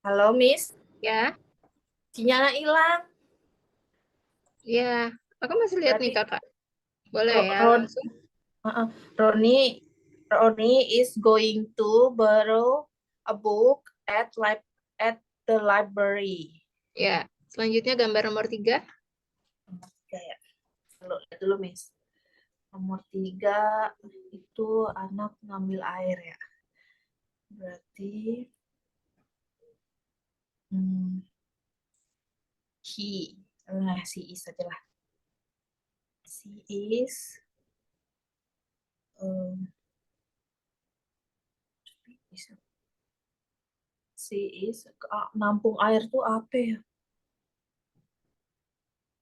Speaker 2: Halo, Miss.
Speaker 1: Ya,
Speaker 2: Sinyalnya hilang.
Speaker 1: ya. Aku masih lihat nih,
Speaker 2: Berarti
Speaker 1: Kakak. Boleh
Speaker 2: Ro-
Speaker 1: ya,
Speaker 2: Ron,
Speaker 1: langsung.
Speaker 2: Ronnie is going to borrow a book at the library.
Speaker 1: Ya, selanjutnya gambar nomor 3.
Speaker 2: Kayak lihat dulu, Miss. Nomor 3 itu anak ngambil air ya. Berarti he is aja lah. She is nampung air tuh apa ya?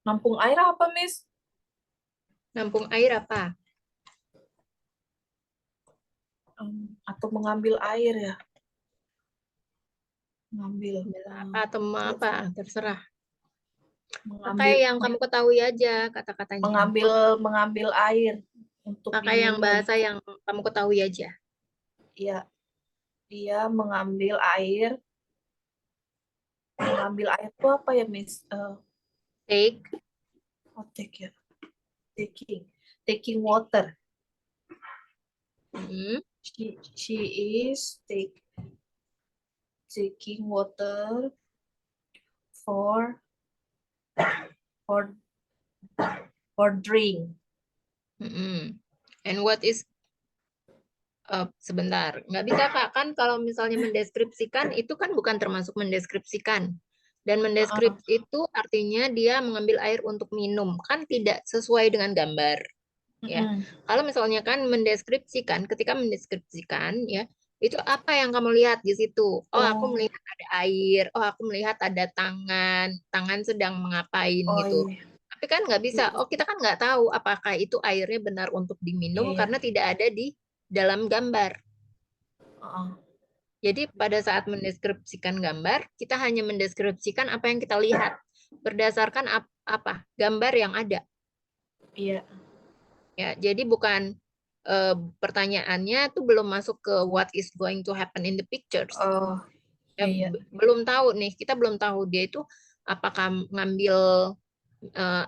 Speaker 2: Nampung air apa, Miss?
Speaker 1: Nampung air apa?
Speaker 2: Atau mengambil air ya? Mengambil
Speaker 1: Apa atau apa? Terserah.
Speaker 2: mengambil
Speaker 1: Pakai yang kamu ketahui aja kata-katanya.
Speaker 2: mengambil air untuk
Speaker 1: Pakai yang
Speaker 2: diminum.
Speaker 1: bahasa yang kamu ketahui aja.
Speaker 2: Ya, dia mengambil air. Mengambil air itu apa ya, Miss?
Speaker 1: Take.
Speaker 2: Take ya. Taking water. She is taking water for drink.
Speaker 1: And what is sebentar, nggak bisa Kak, kan kalau misalnya mendeskripsikan itu kan bukan termasuk mendeskripsikan. Dan mendeskripsi itu artinya dia mengambil air untuk minum, kan tidak sesuai dengan gambar. Ya, kalau misalnya kan mendeskripsikan, ketika mendeskripsikan ya, itu apa yang kamu lihat di situ? Oh, aku melihat ada air. Oh, aku melihat ada tangan sedang mengapain gitu.
Speaker 2: Iya.
Speaker 1: Tapi kan nggak bisa. Oh, kita kan nggak tahu apakah itu airnya benar untuk diminum
Speaker 2: Iya.
Speaker 1: karena tidak ada di dalam gambar. Jadi pada saat mendeskripsikan gambar, kita hanya mendeskripsikan apa yang kita lihat berdasarkan apa? Gambar yang ada.
Speaker 2: Iya.
Speaker 1: Ya, jadi bukan pertanyaannya tuh belum masuk ke what is going to happen in the pictures. Ya,
Speaker 2: Iya.
Speaker 1: belum tahu nih, kita belum tahu dia itu apakah ngambil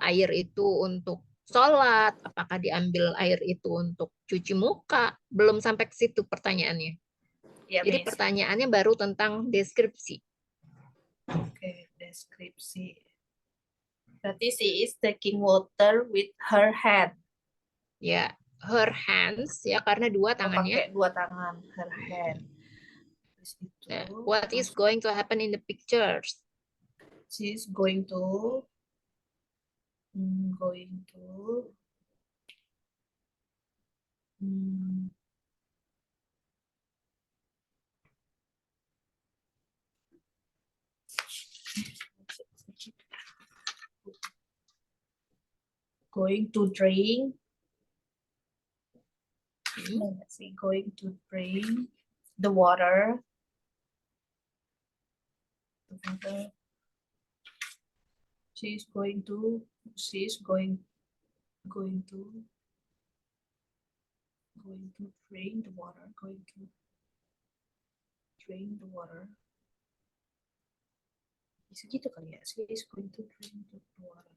Speaker 1: air itu untuk sholat, apakah diambil air itu untuk cuci muka, belum sampai ke situ pertanyaannya.
Speaker 2: Iya,
Speaker 1: Jadi
Speaker 2: Miss.
Speaker 1: pertanyaannya baru tentang deskripsi.
Speaker 2: Oke, deskripsi. Berarti she is taking water with her hand.
Speaker 1: Ya, her hands ya karena dua tangannya.
Speaker 2: Pakai dua tangan, her hand. Terus itu,
Speaker 1: What is going to happen in the pictures?
Speaker 2: she is going to going to drink. Let's see, going to drink the water. She's going to drink the water. Going to drink the water. Bisa gitu kali ya. She is going to drink the water.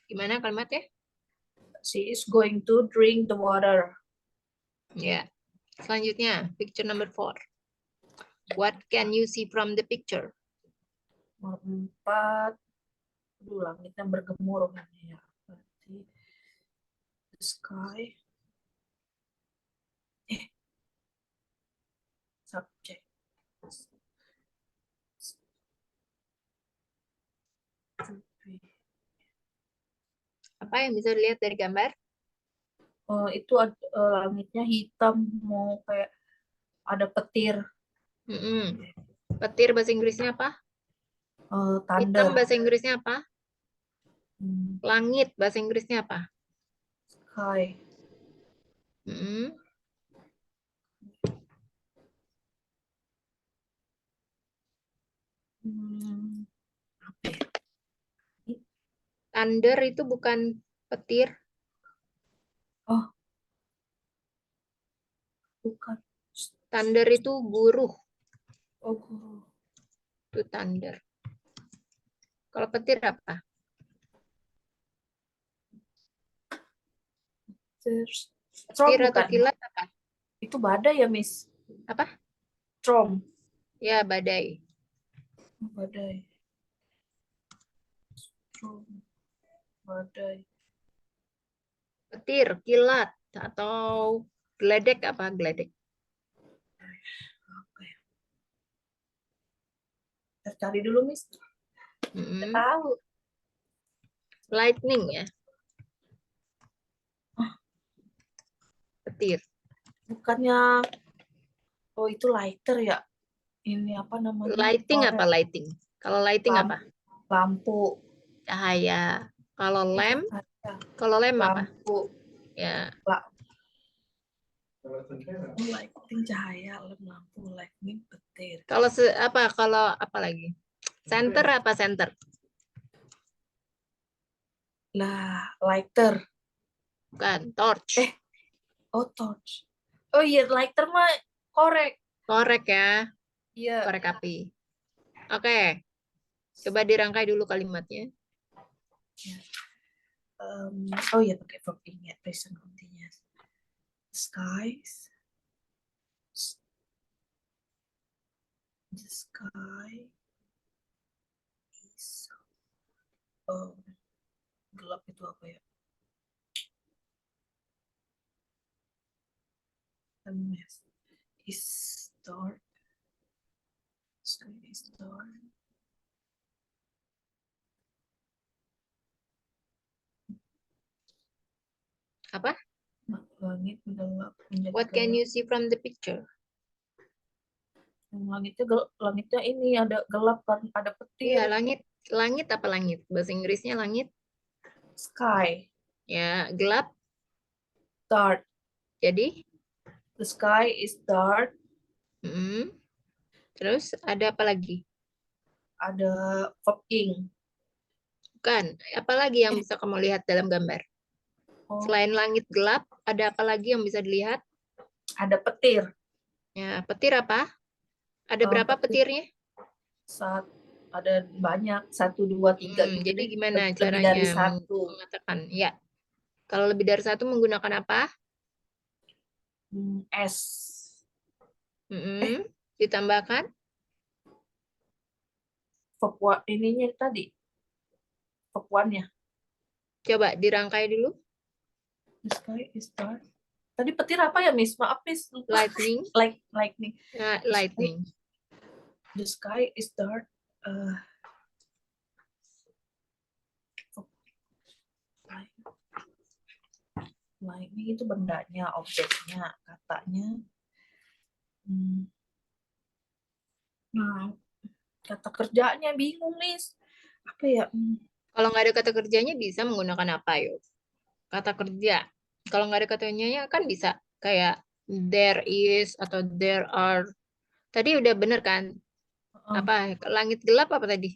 Speaker 1: Gimana kalimatnya?
Speaker 2: She is going to drink the water.
Speaker 1: Ya. Selanjutnya, picture number 4. What can you see from the picture?
Speaker 2: Nomor 4. Langitnya bergemuruh ya. Berarti the sky subject. To be.
Speaker 1: Apa yang bisa dilihat dari gambar?
Speaker 2: Itu langitnya hitam, mau kayak ada petir.
Speaker 1: Petir bahasa Inggrisnya apa? Hitam
Speaker 2: Thunder.
Speaker 1: bahasa Inggrisnya apa?
Speaker 2: Hmm,
Speaker 1: Langit bahasa Inggrisnya apa?
Speaker 2: sky.
Speaker 1: Mm-mm.
Speaker 2: Hmm, apa ya?
Speaker 1: Thunder itu bukan petir.
Speaker 2: Oh, bukan.
Speaker 1: Thunder itu guruh.
Speaker 2: Oh, guru.
Speaker 1: Itu thunder. Kalau petir apa?
Speaker 2: There's
Speaker 1: Petir
Speaker 2: storm
Speaker 1: atau
Speaker 2: bukan?
Speaker 1: kilat apa?
Speaker 2: Itu badai ya, Miss?
Speaker 1: Apa?
Speaker 2: Storm.
Speaker 1: Ya, badai.
Speaker 2: Badai. Storm. Badai.
Speaker 1: Petir, kilat, atau geledek apa? Geledek.
Speaker 2: Apa ya? Kita cari dulu, Miss.
Speaker 1: Mm-mm.
Speaker 2: Nggak tahu.
Speaker 1: Lightning ya. Petir.
Speaker 2: Bukannya, oh itu lighter ya? Ini apa namanya?
Speaker 1: Lighting
Speaker 2: Korek.
Speaker 1: apa lighting? Kalau lighting apa?
Speaker 2: Lampu.
Speaker 1: Cahaya. Kalau lamp,
Speaker 2: Cahaya.
Speaker 1: kalau lamp apa?
Speaker 2: Lampu.
Speaker 1: Ya,
Speaker 2: Lighting cahaya, lampu, lightning, petir.
Speaker 1: kalau kalau apa lagi? Center apa center?
Speaker 2: Lah, lighter.
Speaker 1: Bukan, torch.
Speaker 2: Oh, torch. Oh iya, lighter mah korek.
Speaker 1: Korek ya,
Speaker 2: Iya.
Speaker 1: korek api. Oke, coba dirangkai dulu kalimatnya.
Speaker 2: Oh iya, pakai verb ingat, present continuous. Skies. The sky is gelap itu apa ya? Mess. Is dark. Sky is dark.
Speaker 1: Apa?
Speaker 2: Langit gelap menjadi
Speaker 1: What can
Speaker 2: gelap.
Speaker 1: you see from the picture?
Speaker 2: Langitnya ini ada gelap kan, ada petir.
Speaker 1: Iya, langit. Langit apa langit? Bahasa Inggrisnya langit.
Speaker 2: Sky.
Speaker 1: Ya, gelap.
Speaker 2: Dark.
Speaker 1: Jadi,
Speaker 2: The sky is dark.
Speaker 1: terus ada apa lagi?
Speaker 2: Ada verb ing.
Speaker 1: Bukan. Apa lagi yang bisa kamu lihat dalam gambar?
Speaker 2: Oh,
Speaker 1: Selain langit gelap, ada apa lagi yang bisa dilihat?
Speaker 2: ada petir.
Speaker 1: Ya, petir apa? Ada berapa
Speaker 2: Petir.
Speaker 1: petirnya?
Speaker 2: Ada banyak, 1, 2, 3 gitu
Speaker 1: Jadi
Speaker 2: deh.
Speaker 1: gimana
Speaker 2: Lebih
Speaker 1: caranya
Speaker 2: dari satu.
Speaker 1: mengatakan? Ya, kalau lebih dari satu menggunakan apa?
Speaker 2: S.
Speaker 1: Ditambahkan?
Speaker 2: Verb ininya tadi. Verb one-nya.
Speaker 1: Coba dirangkai dulu.
Speaker 2: The sky is dark. Tadi petir apa ya, Miss? Maaf, Miss. Lupa.
Speaker 1: Lightning.
Speaker 2: Lightning.
Speaker 1: Lightning.
Speaker 2: The sky is dark. Lightning itu bendanya, objeknya, katanya. Nah, kata kerjanya bingung, Miss. Apa ya?
Speaker 1: Kalau nggak ada kata kerjanya bisa menggunakan apa, yuk? Kata kerja. Kalau nggak ada katanya kan bisa kayak there is atau there are. Tadi udah bener kan? Apa? Langit gelap apa tadi?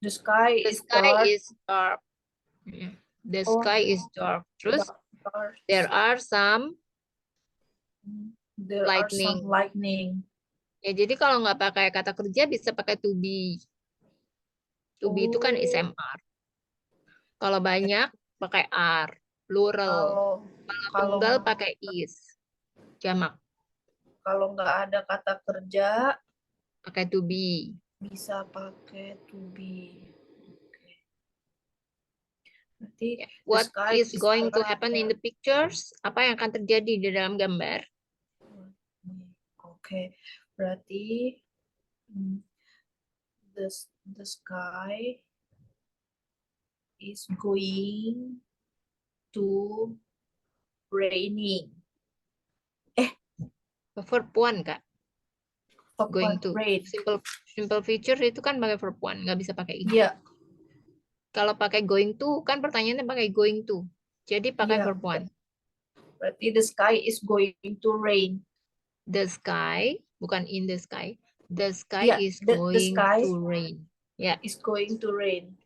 Speaker 2: The sky
Speaker 1: The
Speaker 2: is
Speaker 1: sky
Speaker 2: dark.
Speaker 1: is dark. The
Speaker 2: Oh,
Speaker 1: sky is dark. Terus
Speaker 2: dark.
Speaker 1: there are some
Speaker 2: There are some
Speaker 1: lightning.
Speaker 2: lightning.
Speaker 1: Ya, jadi kalau nggak pakai kata kerja bisa pakai to be. To be itu kan SMR. Kalau banyak pakai are, plural. Kalau tunggal pakai is, jamak.
Speaker 2: Kalau nggak ada kata kerja,
Speaker 1: Pakai to be.
Speaker 2: bisa pakai to be. Berarti
Speaker 1: What is going to happen in the pictures? Apa yang akan terjadi di dalam gambar?
Speaker 2: Oke. Berarti the sky is going to raining.
Speaker 1: Verb one, Kak. Going to.
Speaker 2: Rain.
Speaker 1: Simple future itu kan pakai verb one, nggak bisa pakai ing.
Speaker 2: Iya,
Speaker 1: Kalau pakai going to, kan pertanyaannya pakai going to. Jadi pakai
Speaker 2: Iya.
Speaker 1: verb one.
Speaker 2: Berarti the sky is going to rain.
Speaker 1: The sky, bukan in the sky. The sky
Speaker 2: Iya,
Speaker 1: is
Speaker 2: the
Speaker 1: going
Speaker 2: sky
Speaker 1: to rain. Ya.
Speaker 2: is going to rain.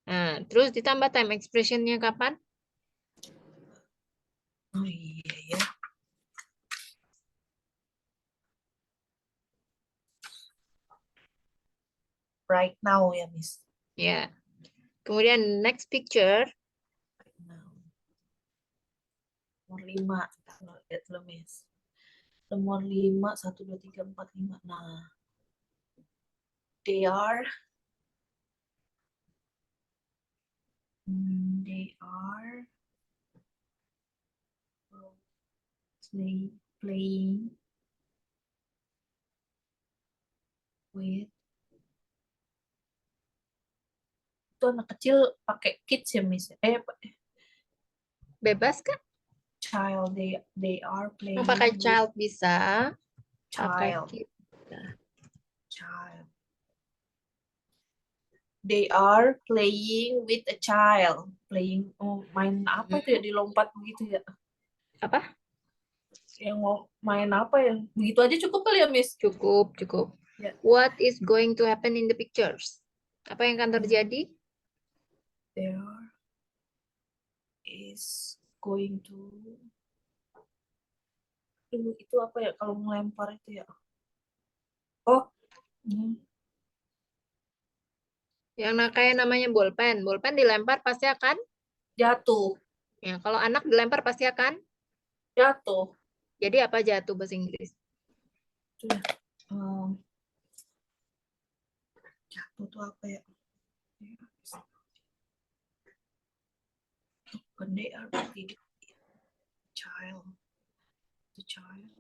Speaker 1: Nah, terus ditambah time expressionnya kapan?
Speaker 2: Oh iya ya. Right now ya, Miss.
Speaker 1: Ya. Kemudian next picture.
Speaker 2: Right now. Nomor 5. Lihat dulu, Miss. Nomor 5, 1, 2, 3, 4, 5. Nah, they are playing with, itu anak kecil pakai kids ya, Miss.
Speaker 1: Bebas kan?
Speaker 2: Child, they are playing
Speaker 1: Mau pakai
Speaker 2: with
Speaker 1: child bisa. Pakai
Speaker 2: child.
Speaker 1: kid.
Speaker 2: Child. They are playing with a child. Playing, main apa itu ya, dilompat begitu ya?
Speaker 1: Apa?
Speaker 2: Yang mau main apa ya? Begitu aja cukup kali ya, Miss?
Speaker 1: Cukup, cukup.
Speaker 2: Ya.
Speaker 1: What is going to happen in the pictures? Apa yang akan terjadi?
Speaker 2: There is going to, itu apa ya kalau melempar itu ya? Oh,
Speaker 1: Yang kayak namanya bolpen. Bolpen dilempar pasti akan,
Speaker 2: jatuh,
Speaker 1: ya kalau anak dilempar pasti akan.
Speaker 2: jatuh.
Speaker 1: Jadi apa jatuh bahasa Inggris?
Speaker 2: Jatuh tuh apa ya? When they are child, the child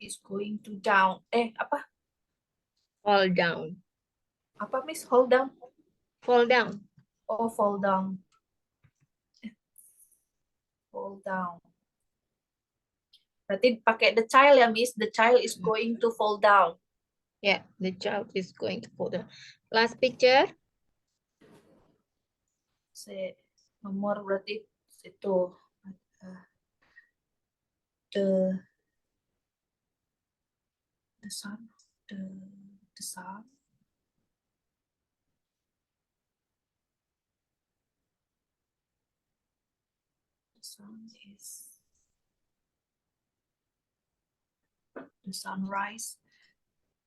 Speaker 2: is going to down. Apa?
Speaker 1: Fall down.
Speaker 2: Apa, Miss? Hold down.
Speaker 1: Fall down.
Speaker 2: Oh, fall down. Fall down. Berarti pakai the child ya, Miss. The child is going to fall down.
Speaker 1: Yeah, the child is going to fall down. Last picture.
Speaker 2: Nomor berarti itu. The sun. The sun. The sun is. The sunrise.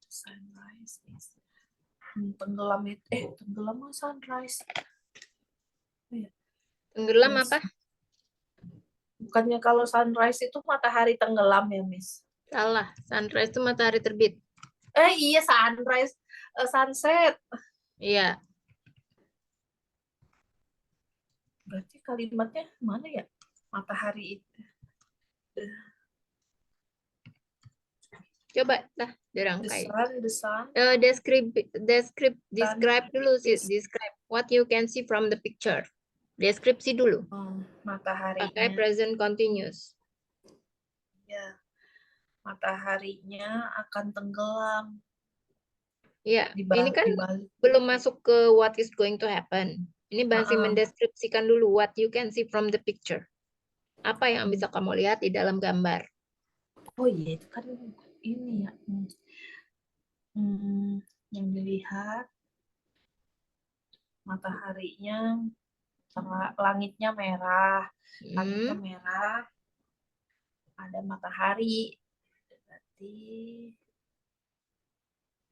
Speaker 2: The sunrise is. Tenggelam itu. Tenggelam mah sunrise.
Speaker 1: Tenggelam
Speaker 2: Yes.
Speaker 1: apa?
Speaker 2: Bukannya kalau sunrise itu matahari tenggelam ya, Miss?
Speaker 1: Salah. Sunrise itu matahari terbit.
Speaker 2: Iya, sunrise. Sunset.
Speaker 1: Iya.
Speaker 2: Berarti kalimatnya mana ya? Matahari itu.
Speaker 1: Coba lah
Speaker 2: The
Speaker 1: dirangkai.
Speaker 2: sun.
Speaker 1: Describe dulu sih. Describe what you can see from the picture. Deskripsi dulu.
Speaker 2: Mataharinya.
Speaker 1: Pakai present continuous.
Speaker 2: Ya. Mataharinya akan tenggelam.
Speaker 1: Ya, ini kan belum masuk ke what is going to happen. Ini masih mendeskripsikan dulu what you can see from the picture. Apa yang bisa kamu lihat di dalam gambar?
Speaker 2: Oh iya, itu kan ini ya. Yang dilihat mataharinya, langitnya merah. Langitnya merah. Ada matahari. Berarti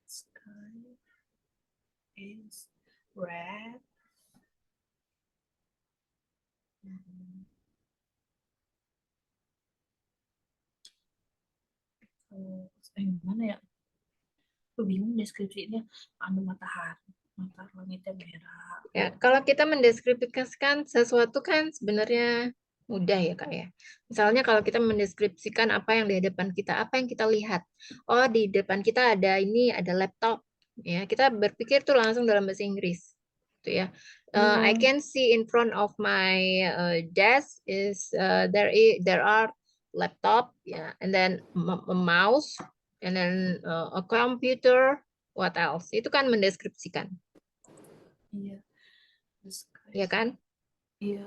Speaker 2: sky is red. Gimana ya? Aku bingung deskripsinya. Ada matahari, langitnya merah.
Speaker 1: Ya, kalau kita mendeskripsikan sesuatu kan sebenarnya Mudah ya Kak ya. Misalnya kalau kita mendeskripsikan apa yang di depan kita, apa yang kita lihat. Oh, di depan kita ada ini, ada laptop. Ya, kita berpikir tuh langsung dalam bahasa Inggris. Gitu ya. I
Speaker 2: Hmm,
Speaker 1: can see in front of my desk is there are laptop, ya, and then a mouse, and then a computer. What else? Itu kan mendeskripsikan,
Speaker 2: iya. Disguise.
Speaker 1: ya kan?
Speaker 2: Iya.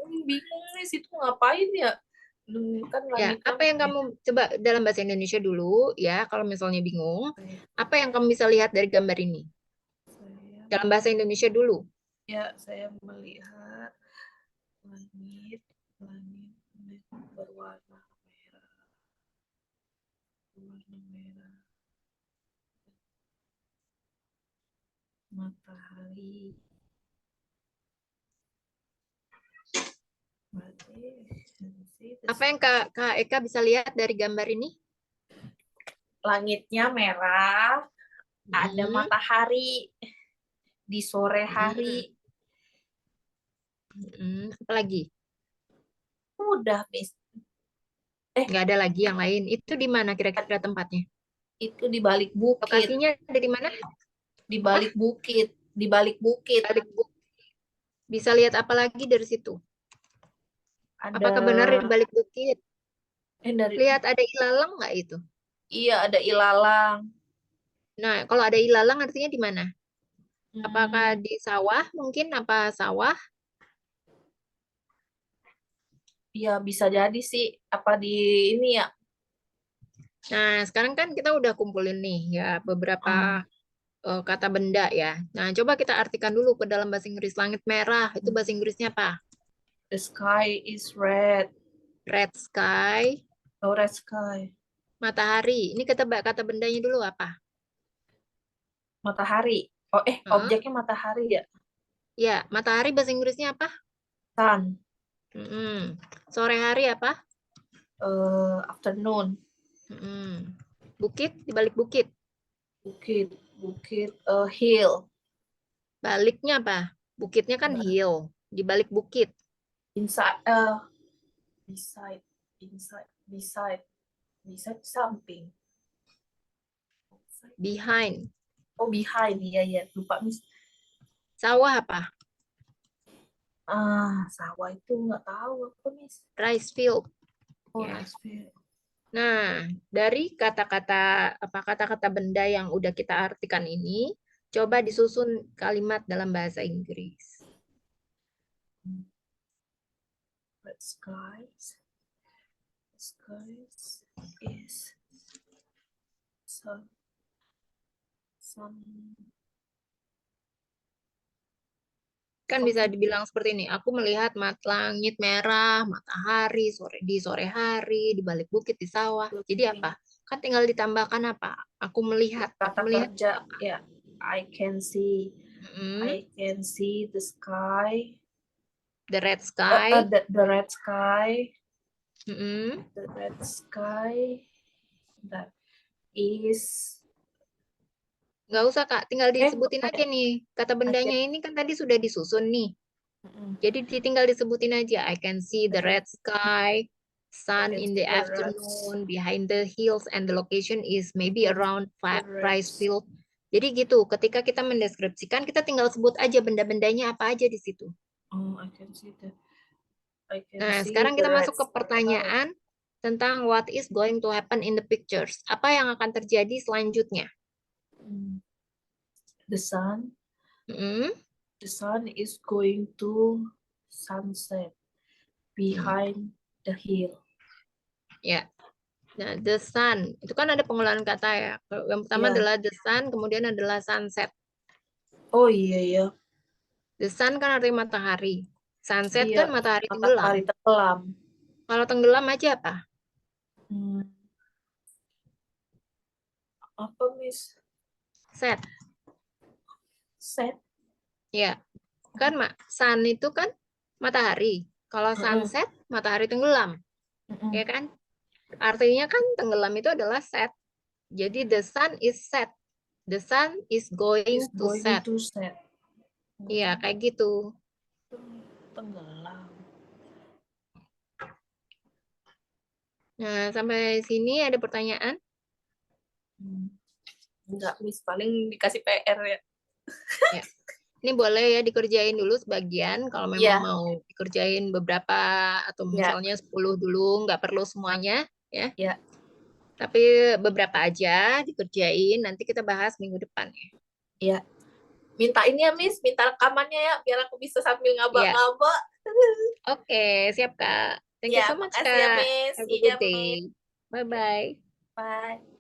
Speaker 2: Bingung nih situ ngapain ya? Kan
Speaker 1: Ya,
Speaker 2: langitnya
Speaker 1: apa yang kamu coba dalam bahasa Indonesia dulu ya, kalau misalnya bingung, apa yang kamu bisa lihat dari gambar ini?
Speaker 2: saya
Speaker 1: Dalam bahasa Indonesia dulu.
Speaker 2: ya saya melihat langit langit berwarna merah berwarna merah matahari berarti
Speaker 1: Apa yang Kak Eka bisa lihat dari gambar ini?
Speaker 2: langitnya merah ada
Speaker 1: Hmm,
Speaker 2: matahari di sore hari
Speaker 1: hmm, apa lagi?
Speaker 2: udah Miss
Speaker 1: Nggak ada lagi yang lain. Itu di mana kira-kira tempatnya?
Speaker 2: itu di balik bukit
Speaker 1: Lokasinya ada di mana?
Speaker 2: di
Speaker 1: Apa?
Speaker 2: balik bukit di balik bukit
Speaker 1: Balik bukit. Bisa lihat apa lagi dari situ?
Speaker 2: ada
Speaker 1: Apakah benar di balik bukit?
Speaker 2: dari
Speaker 1: Lihat ada ilalang nggak itu?
Speaker 2: iya ada ilalang.
Speaker 1: Nah, kalau ada ilalang artinya di mana? Apakah
Speaker 2: Hmm,
Speaker 1: di sawah? Mungkin apa sawah?
Speaker 2: ya bisa jadi sih apa di ini ya.
Speaker 1: Nah, sekarang kan kita udah kumpulin nih ya beberapa
Speaker 2: Ah,
Speaker 1: kata benda ya. Nah, coba kita artikan dulu ke dalam bahasa Inggris. Langit merah, itu bahasa Inggrisnya apa?
Speaker 2: the sky is red.
Speaker 1: Red sky,
Speaker 2: Oh, red sky.
Speaker 1: matahari. Ini kata bendanya dulu apa?
Speaker 2: Matahari. Oh,
Speaker 1: Heeh.
Speaker 2: objeknya matahari ya.
Speaker 1: Ya, matahari bahasa Inggrisnya apa?
Speaker 2: Sun.
Speaker 1: Mm-mm. Sore hari apa?
Speaker 2: Afternoon.
Speaker 1: Mm-mm. Bukit, di balik bukit.
Speaker 2: Bukit. Bukit. Hill.
Speaker 1: Baliknya apa? Bukitnya kan hill. Di balik bukit.
Speaker 2: Inside. Beside. Inside. Beside. Beside something.
Speaker 1: Behind.
Speaker 2: Oh, behind. Iya, iya. Lupa, Miss.
Speaker 1: Sawah apa?
Speaker 2: Sawah itu nggak tahu apa, Miss.
Speaker 1: Rice field.
Speaker 2: Oh,
Speaker 1: Ya.
Speaker 2: rice field.
Speaker 1: Nah, dari kata-kata apa kata-kata benda yang udah kita artikan ini, coba disusun kalimat dalam bahasa Inggris.
Speaker 2: Red skies. Skies is sun. Sun.
Speaker 1: Kan bisa
Speaker 2: Sun.
Speaker 1: dibilang seperti ini. Aku melihat langit merah, matahari di sore hari, di balik bukit, di sawah. Jadi apa? Kan tinggal ditambahkan apa? Aku
Speaker 2: Kata
Speaker 1: melihat
Speaker 2: kerja ya. I can see.
Speaker 1: mm,
Speaker 2: I can see the sky.
Speaker 1: the red sky.
Speaker 2: The red sky.
Speaker 1: Mm,
Speaker 2: The red sky. That is.
Speaker 1: nggak usah Kak, tinggal disebutin
Speaker 2: Apa
Speaker 1: aja
Speaker 2: ya?
Speaker 1: nih. Kata
Speaker 2: I can.
Speaker 1: bendanya ini kan tadi sudah disusun nih. Jadi tinggal disebutin aja. I can see the red sky,
Speaker 2: I
Speaker 1: sun
Speaker 2: can
Speaker 1: in
Speaker 2: see
Speaker 1: the
Speaker 2: the red.
Speaker 1: afternoon, behind the hills, and the location is
Speaker 2: I
Speaker 1: maybe
Speaker 2: can
Speaker 1: around
Speaker 2: see the red.
Speaker 1: rice field. Jadi gitu, ketika kita mendeskripsikan, kita tinggal sebut aja benda-bendanya apa aja di situ.
Speaker 2: Oh, I can see the. I can
Speaker 1: Nah,
Speaker 2: see
Speaker 1: sekarang
Speaker 2: the
Speaker 1: kita
Speaker 2: red
Speaker 1: masuk ke
Speaker 2: sky.
Speaker 1: pertanyaan tentang what is going to happen in the pictures. Apa yang akan terjadi selanjutnya?
Speaker 2: The sun.
Speaker 1: Hmm,
Speaker 2: The sun is going to sunset behind the hill.
Speaker 1: ya. Nah, the sun, itu kan ada pengolahan kata ya. Yang pertama
Speaker 2: Ya.
Speaker 1: adalah the sun, kemudian adalah sunset.
Speaker 2: Oh iya ya.
Speaker 1: The sun kan artinya matahari. Sunset
Speaker 2: Iya.
Speaker 1: kan matahari tenggelam.
Speaker 2: Matahari tenggelam.
Speaker 1: Kalau tenggelam aja apa?
Speaker 2: Hmm, apa Miss?
Speaker 1: Set.
Speaker 2: Set.
Speaker 1: Ya, kan sun itu kan matahari. Kalau
Speaker 2: Mm-mm.
Speaker 1: sunset, matahari tenggelam.
Speaker 2: Mm-mm.
Speaker 1: Ya kan? Artinya kan tenggelam itu adalah set. Jadi the sun is set. The sun is
Speaker 2: Is
Speaker 1: going to
Speaker 2: going
Speaker 1: set.
Speaker 2: to set.
Speaker 1: Iya, kayak gitu.
Speaker 2: Tenggelam.
Speaker 1: Nah, sampai sini ada pertanyaan?
Speaker 2: Enggak, Miss. Paling dikasih PR ya.
Speaker 1: Ya. Ini boleh ya dikerjain dulu sebagian kalau memang
Speaker 2: Iya,
Speaker 1: mau dikerjain beberapa atau
Speaker 2: iya,
Speaker 1: misalnya 10 dulu, nggak perlu semuanya ya.
Speaker 2: iya,
Speaker 1: Tapi beberapa aja dikerjain, nanti kita bahas minggu depan ya.
Speaker 2: iya. Minta ini ya, Miss. Minta rekamannya ya, biar aku bisa sambil
Speaker 1: Ya,
Speaker 2: ngabak-ngabak.
Speaker 1: oke, siap Kak. Thank
Speaker 2: Ya,
Speaker 1: you so much
Speaker 2: makasih ya,
Speaker 1: Kak.
Speaker 2: Miss.
Speaker 1: Have a
Speaker 2: Iya,
Speaker 1: good
Speaker 2: Miss.
Speaker 1: day.
Speaker 2: Ya,
Speaker 1: Bye-bye.
Speaker 2: bye.